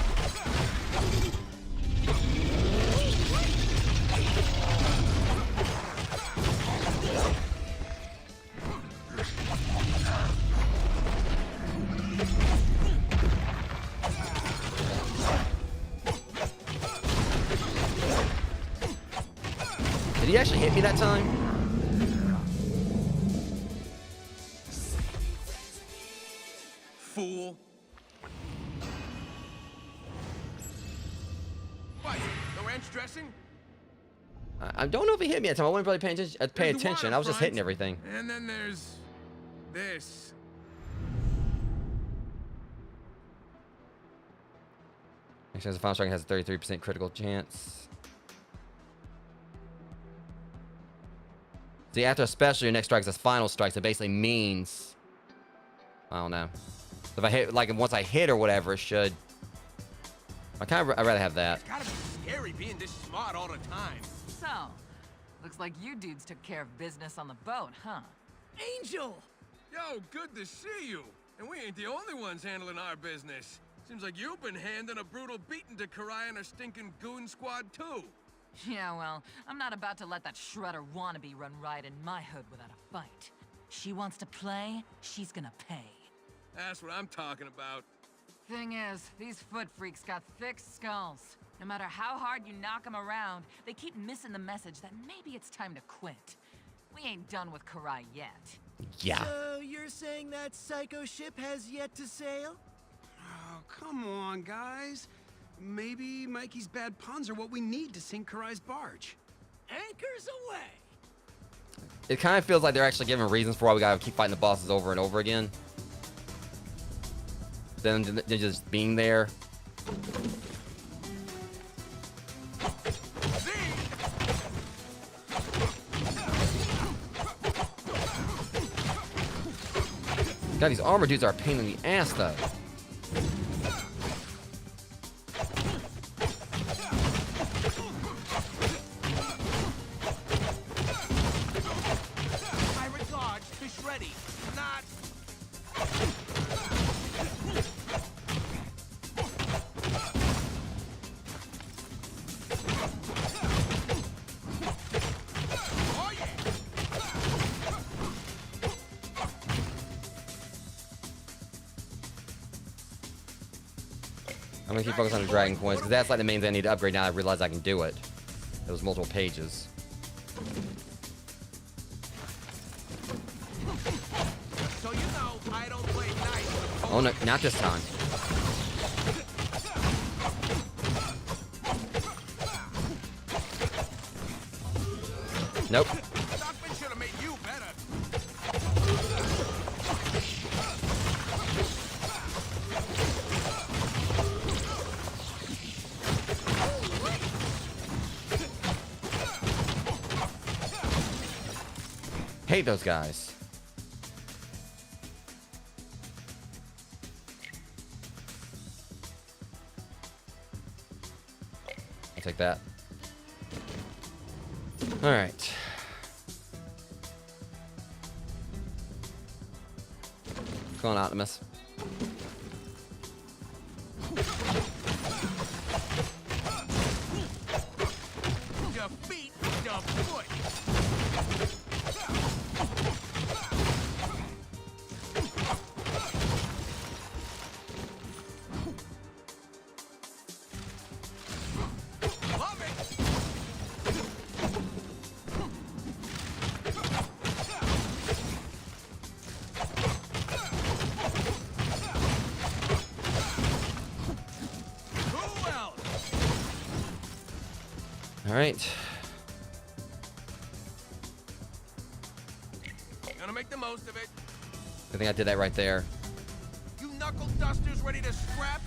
Did he actually hit me that time? Fool. What? No ranch dressing? I don't know if he hit me that time. I wasn't really paying attention. There's the I was just hitting waterfront, everything. And then there's this. Next time the final strike has a 33% critical chance. See, after a special, your next strike is a final strike, so it basically means... I don't know. If I hit, like, once I hit or whatever, it should... I'd rather have that. It's gotta be scary being this smart all the time. So, looks like you dudes took care of business on the boat, huh? Angel! Yo, good to see you. And we ain't the only ones handling our business. Seems like you've been handing a brutal beating to Karai and her stinking goon squad, too. Yeah, well, I'm not about to let that shredder wannabe run riot in my hood without a fight. She wants to play, she's gonna pay. That's what I'm talking about. Thing is, these foot freaks got thick skulls. No matter how hard you knock them around, they keep missing the message that maybe it's time to quit. We ain't done with Karai yet. Yeah. So you're saying that psycho ship has yet to sail? Oh, come on, guys. Maybe Mikey's bad puns are what we need to sink Karai's barge. Anchors away! It kind of feels like they're actually giving reasons for why we gotta keep fighting the bosses over and over again. Then they're just being there. God, these armor dudes are a pain in the ass, though. My regards, fish ready. Not... Oh, yeah! I'm gonna keep focusing on the dragon coins because that's like the main thing I need to upgrade now. I realize I can do it. It was multiple pages. So you know I don't play nice. Oh no, not this time. Nope. Stockman should have made you better. Hate those guys. I'll take that. All right. Go on, Optimus. Defeat the foot. All right. Gonna make the most of it. I think I did that right there. You knuckle dusters ready to scrap?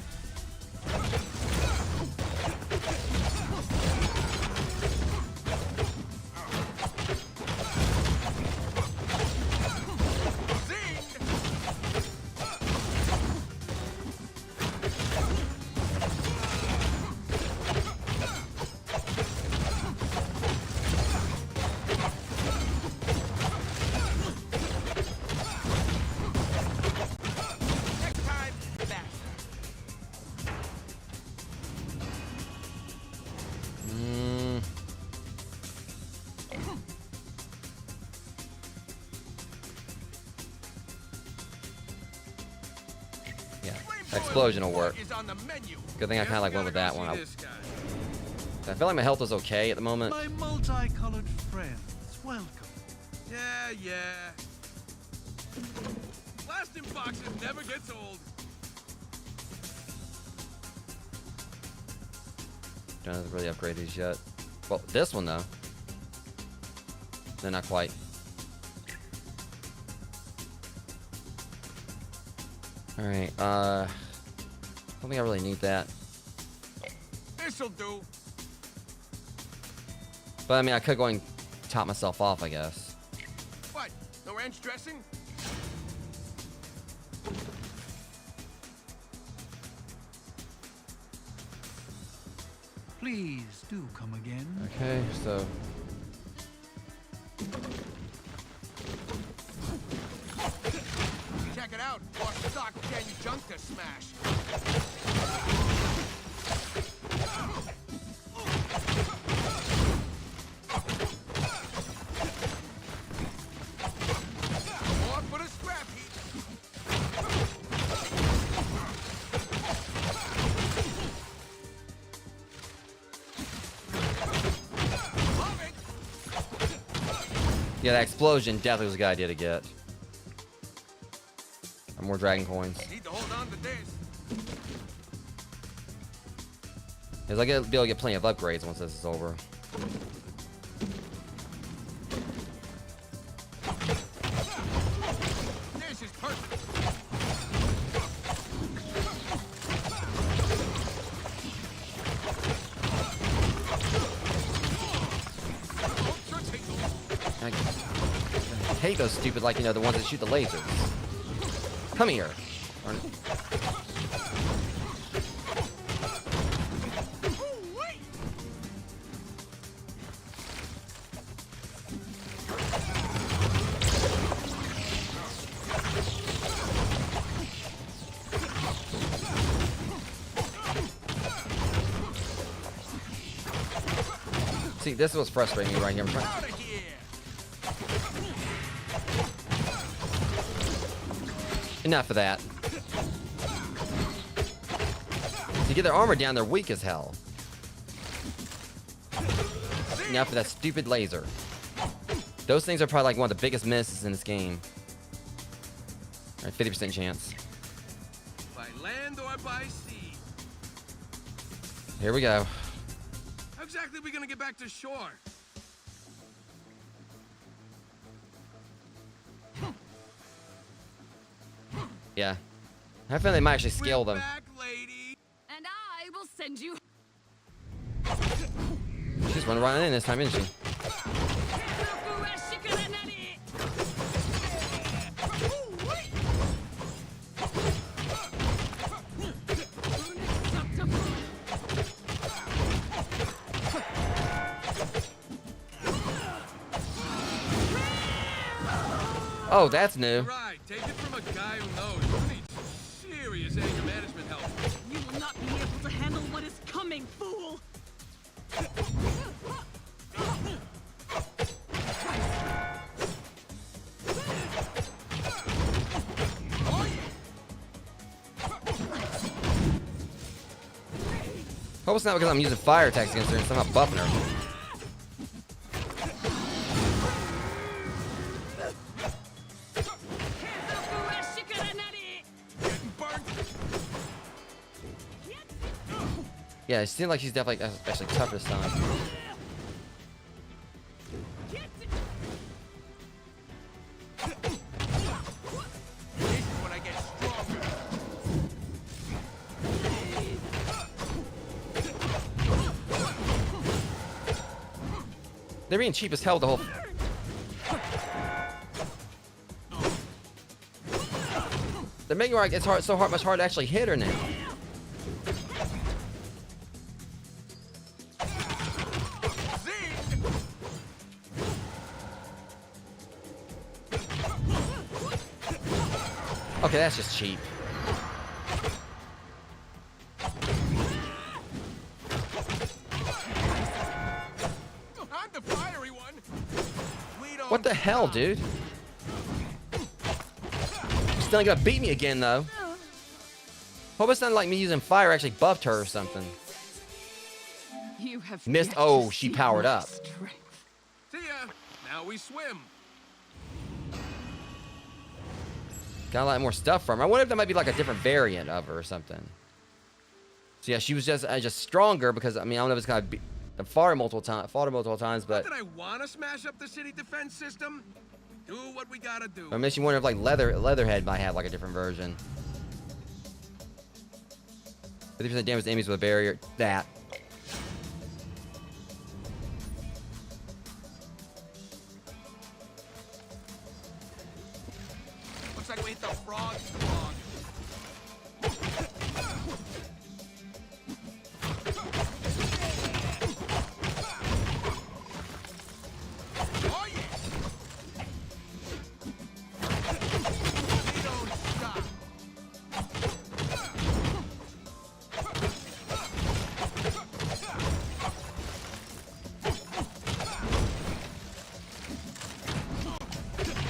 Explosion will work. Good thing I kind of like went with that one. I feel like my health is okay at the moment. My multicolored friends, welcome. Yeah. Blasting boxes never gets old. Don't really upgrade these yet. Well, this one though. They're not quite. All right. I don't think I really need that. This'll do. But I mean, I could go and top myself off, I guess. What? No ranch dressing? Please do come again. Okay, so. Check it out. More stock gen junk to smash. More for the scrap heap. Yeah, that explosion definitely was a good idea to get. More dragon coins. Need to hold on to this. Because I get be able to get plenty of upgrades once this is over. This is perfect. I hate those stupid, like, you know, the ones that shoot the lasers. Come here. See, this was frustrating me right here. I'm trying. Enough of that. To get their armor down, they're weak as hell. Enough of that stupid laser. Those things are probably like one of the biggest misses in this game. Alright, 50% chance. By land or by sea. Here we go. How exactly are we gonna get back to shore? Yeah. I feel they might actually scale them. Back, lady. And I will send you. She's running right in this time, isn't she? Oh, that's new. Right, take it from a guy who knows. You need serious anger management help. You will not be able to handle what is coming, fool! Hope it's not because I'm using fire attacks against her and somehow buffing her. Yeah, it seems like she's definitely actually tough this time. They're being cheap as hell the whole... They're making it like it's hard, much hard to actually hit her now. Okay, that's just cheap. I'm the fiery one. What the hell, dude? Still ain't gonna beat me again, though. Hope it's not like me using fire actually buffed her or something. You have Missed. yet Oh, to she see powered my up. strength. See ya. Now we swim. Got a lot more stuff from her. I wonder if that might be like a different variant of her or something. So yeah, she was just stronger because I mean I don't know if it's gonna be fought her multiple times, but Not that I want to smash up the city defense system. Do what we gotta do. it makes you wonder if like Leatherhead might have like a different version. 50% damage to enemies with a barrier. That. Looks like we hit the frog. Oh yeah. We don't stop.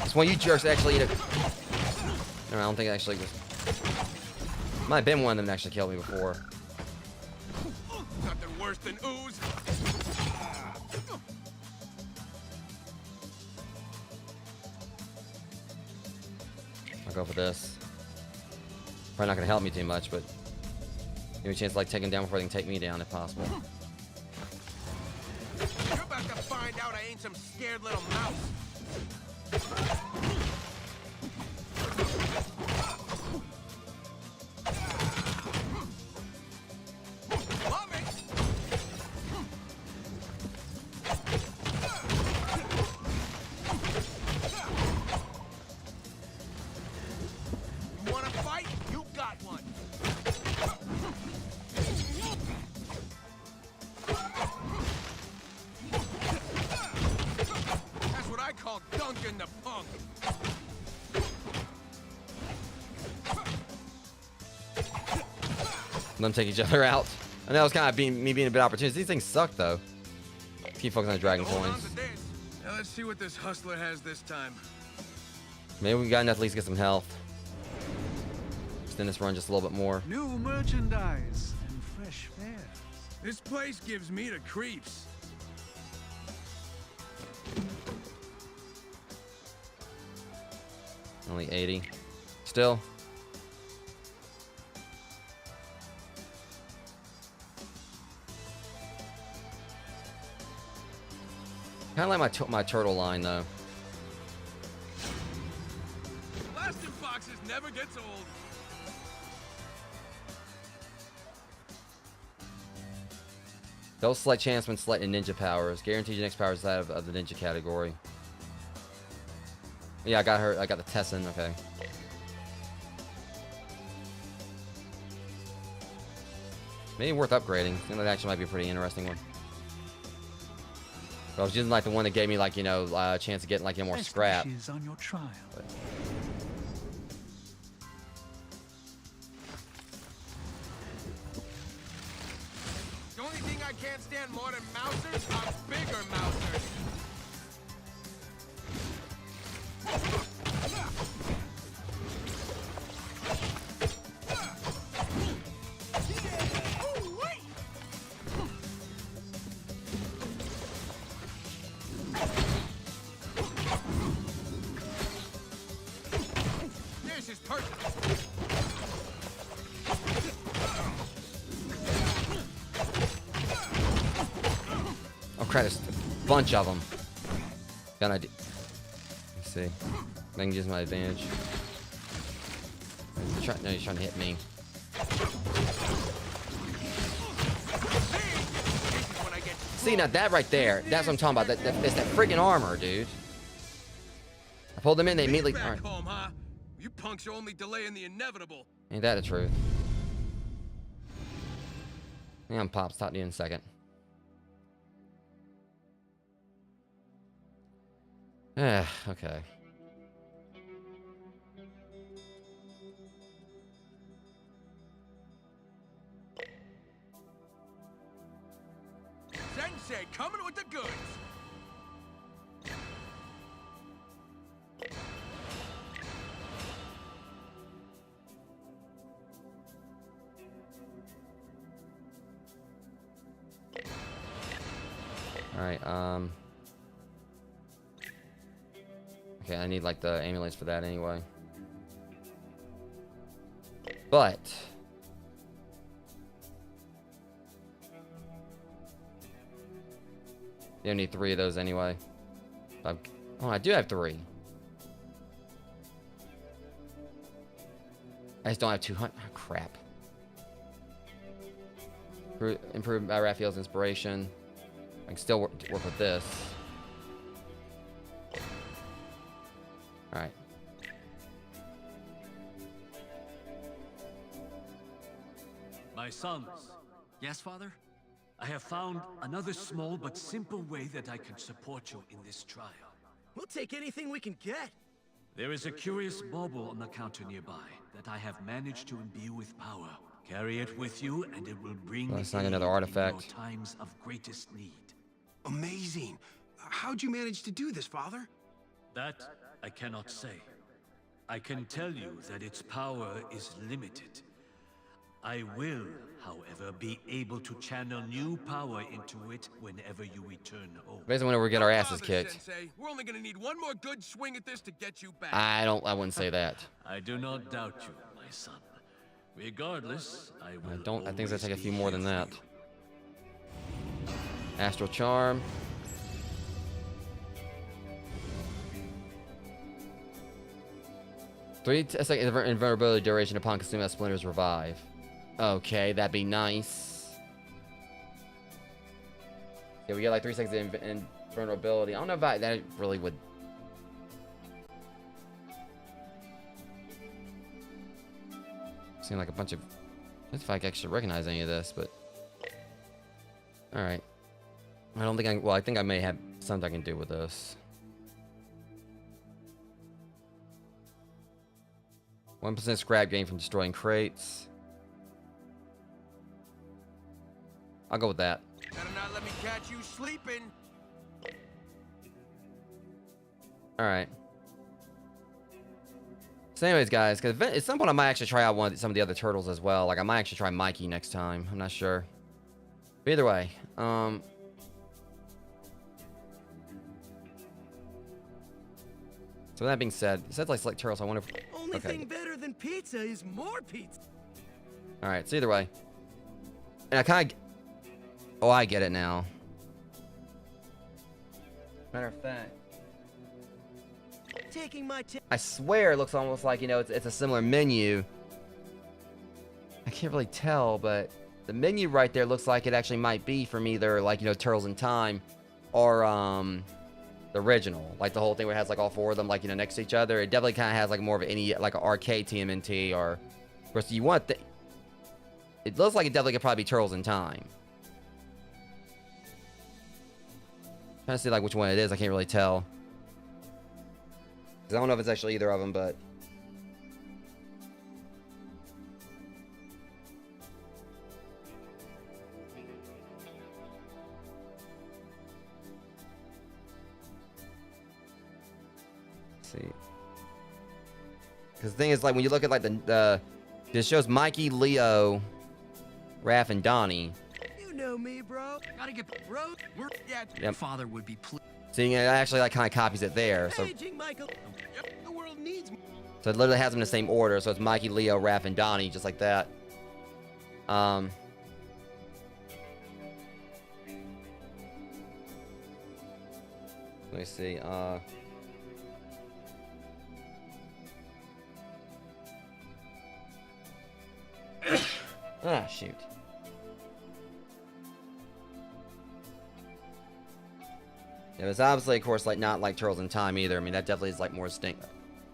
It's one of you jerks actually eat a... No, I don't think it actually was... Might have been one of them that actually killed me before. Nothing worse than ooze. I'll go for this. Probably not gonna help me too much, but give me a chance to like take him down before they can take me down if possible. You're about to find out I ain't some scared little mouse. Love it. You wanna fight? You got one. That's what I call dunking the punk. Let them take each other out. And that was kind of me being a bit opportunist. These things suck though. Keep focusing on dragon Hold on coins. to this. Now let's see what this hustler has this time. Maybe we got enough to at least get some health. Extend this run just a little bit more. New merchandise and fresh fares. This place gives me the creeps. Only 80. Still. Kind of like my turtle line though. Blasting boxes never gets old. They'll select chance when selecting ninja powers. Guaranteed your next power is that of the ninja category. Yeah, I got her. I got the Tessin. Okay. Maybe worth upgrading. I think that actually might be a pretty interesting one. But I was using like the one that gave me like, you know, a chance of getting like more scrap. On your trial. But... The only thing I can't stand more than mousers are bigger mousers. This is perfect. Oh crap, there's a bunch of them. Got an idea. Let's see. I can use my advantage. No, he's trying to hit me. See, now that right there, that's what I'm talking about. It's that freaking armor, dude. I pulled them in, they immediately... Back All right. home, huh? You punks are only delaying the inevitable. Ain't that the truth? Hang on, Pops. Talk to you in a second. Okay. Sensei coming with the goods. Alright, okay, I need like the amulets for that anyway. But you don't need 3 of those anyway. Oh, I do have 3. I just don't have 200. Oh, crap. Improved by Raphael's inspiration. I can still work with this. Alright. My sons, Yes, Father? I have found another small but simple way that I can support you in this trial. We'll take anything we can get. There is a curious bauble on the counter nearby that I have managed to imbue with power. Carry it with you, and it will bring Well, it's not aid another artifact. in your times of greatest need. Amazing. How'd you manage to do this, Father? That I cannot say. I can tell you that its power is limited. I will, however, be able to channel new power into it whenever you return home. Basically, whenever we get our No asses bother, kicked. Sensei. We're only gonna need one more good swing at this to get you back. I wouldn't say that. I do not doubt you, my son. Regardless, I will I think it's gonna take a few more than always that. be here Astral Charm. Second invulnerability duration upon consuming that Splinter's revive. Okay, that'd be nice. Yeah, we get like 3 seconds of invulnerability. I don't know if that really would. Seem like a bunch of. If I could actually recognize any of this, but. Alright. I don't think well, I think I may have something I can do with this. 1% scrap gain from destroying crates. I'll go with that. Better not let me catch you sleeping. Alright. So anyways, guys, because at some point I might actually try out some of the other turtles as well. Like, I might actually try Mikey next time. I'm not sure. But either way, so with that being said, it says like select turtles. I wonder if... Only thing better than pizza is more pizza. Alright, so either way. And I kind of... Oh, I get it now. Matter of fact... Taking my I swear it looks almost like, you know, it's a similar menu. I can't really tell, but the menu right there looks like it actually might be from either, like, you know, Turtles in Time or the original. Like the whole thing where it has like all 4 of them, like, you know, next to each other. It definitely kind of has like more of any, like an arcade TMNT or... Of course, you want... It looks like it definitely could probably be Turtles in Time. Trying to see like which one it is. I can't really tell. I don't know if it's actually either of them, but... Let's see. Because the thing is, like, when you look at, like, this shows Mikey, Leo, Raph, and Donnie. You know me, bro. Gotta get... Bro, Yep. Father would be pleased. See, it actually, like, kind of copies it there, so... Aging Michael. Yep, the world needs me. So it literally has them in the same order. So it's Mikey, Leo, Raph, and Donnie, just like that. Let me see. Ah, shoot. It was obviously, of course, like not like Turtles in Time either. I mean, that definitely is like more distinct.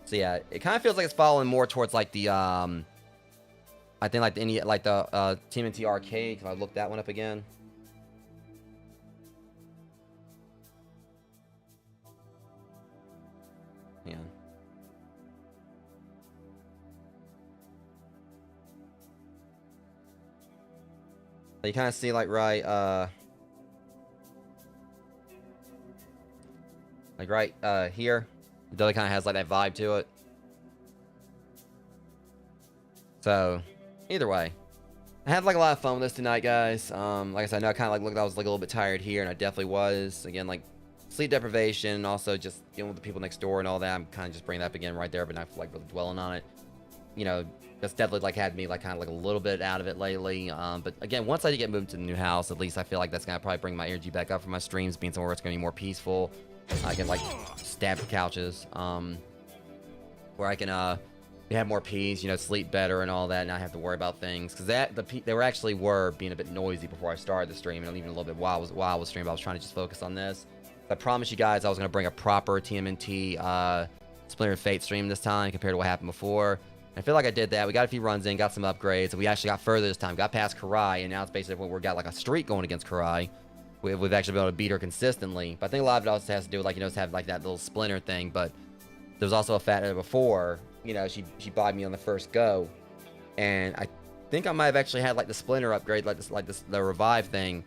So yeah, it kind of feels like it's following more towards like the I think like the TMNT arcade. If I look that one up again. Yeah. You kind of see like right here, it definitely kind of has like that vibe to it. So either way, I had like a lot of fun with this tonight, guys. Like I said, I know I kind of like looked, I was like a little bit tired here, and I definitely was. Again, like sleep deprivation, and also just dealing with the people next door and all that. I'm kind of just bringing that up again right there, but not like really dwelling on it. You know, that's definitely like had me like kind of like a little bit out of it lately. But again, once I get moved to the new house, at least I feel like that's gonna probably bring my energy back up for my streams, being somewhere where it's gonna be more peaceful. I can like stab at couches, where I can have more peace, you know, sleep better and all that, and not have to worry about things. Because they were being a bit noisy before I started the stream, and even a little bit while I was streaming. I was trying to just focus on this. I promised you guys I was gonna bring a proper TMNT Splintered Fate stream this time compared to what happened before. I feel like I did that. We got a few runs in, got some upgrades, and we actually got further this time. Got past Karai, and now it's basically when we got like a streak going against Karai. We've actually been able to beat her consistently. But I think a lot of it also has to do with, like, you know, have like that little splinter thing. But there was also a fact that before, you know, she bought me on the first go, and I think I might have actually had like the splinter upgrade, the revive thing,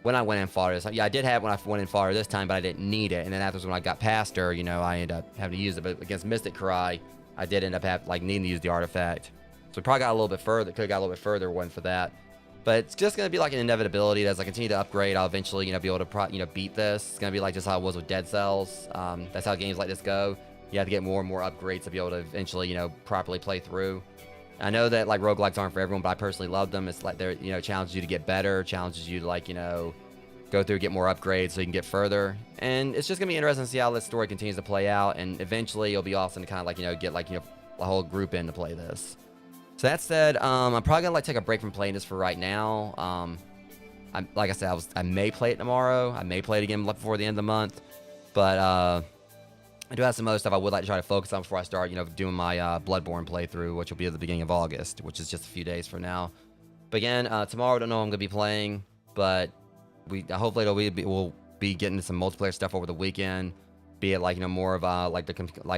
when I went in fought her. So, yeah, I did have it when I went in fought her this time, but I didn't need it. And then afterwards, when I got past her, you know, I ended up having to use it. But against Mystic Karai, I did end up needing to use the artifact. So we probably got a little bit further. Could have got a little bit further one for that. But it's just going to be like an inevitability that as I continue to upgrade, I'll eventually, you know, be able to, beat this. It's going to be like just how it was with Dead Cells. That's how games like this go. You have to get more and more upgrades to be able to eventually, you know, properly play through. I know that, like, roguelikes aren't for everyone, but I personally love them. It's like they're, you know, challenges you to get better, challenges you to, like, you know, go through, get more upgrades so you can get further. And it's just going to be interesting to see how this story continues to play out. And eventually it'll be awesome to kind of, like, you know, get, like, you know, a whole group in to play this. So that said, I'm probably gonna like take a break from playing this for right now. Like I said, I may play it tomorrow. I may play it again before the end of the month. But I do have some other stuff I would like to try to focus on before I start, you know, doing my Bloodborne playthrough, which will be at the beginning of August, which is just a few days from now. But again, tomorrow I don't know what I'm gonna be playing, but hopefully we'll be getting some multiplayer stuff over the weekend. Be it like, you know, more of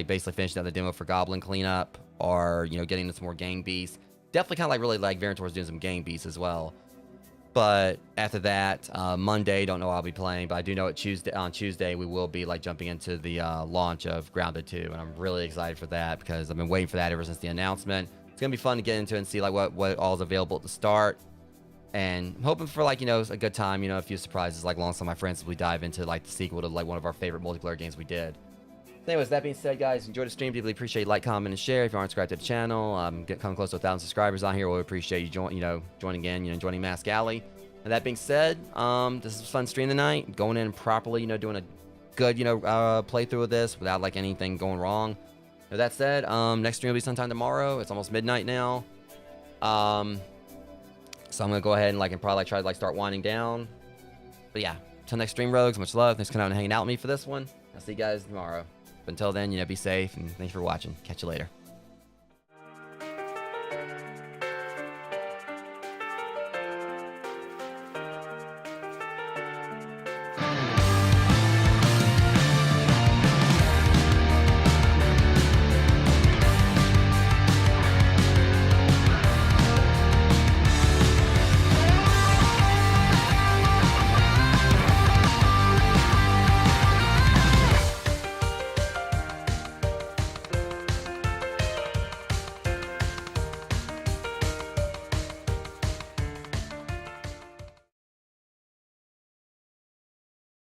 basically finishing out the demo for Goblin Cleanup, or, you know, getting into some more gang beasts. Definitely kind of like really like veering towards doing some gang beasts as well. But after that, Monday, don't know what I'll be playing, but I do know on Tuesday we will be like jumping into the launch of Grounded 2, and I'm really excited for that because I've been waiting for that ever since the announcement. It's gonna be fun to get into and see like what all is available at the start. And I'm hoping for, like, you know, a good time, you know, a few surprises, like alongside my friends as we dive into, like, the sequel to, like, one of our favorite multiplayer games we did. So anyways, that being said, guys, enjoy the stream. Deeply appreciate like, comment, and share. If you aren't subscribed to the channel, come close to 1,000 subscribers on here. We'll appreciate you joining in, you know, joining Mask Alley. And that being said, this is a fun stream tonight. Going in properly, you know, doing a good, you know, playthrough of this without, like, anything going wrong. With that said, next stream will be sometime tomorrow. It's almost midnight now. So I'm gonna go ahead and probably try to start winding down. But yeah, till next stream, Rogues, much love. Thanks for coming out and hanging out with me for this one. I'll see you guys tomorrow. But until then, you know, be safe, and thanks for watching. Catch you later.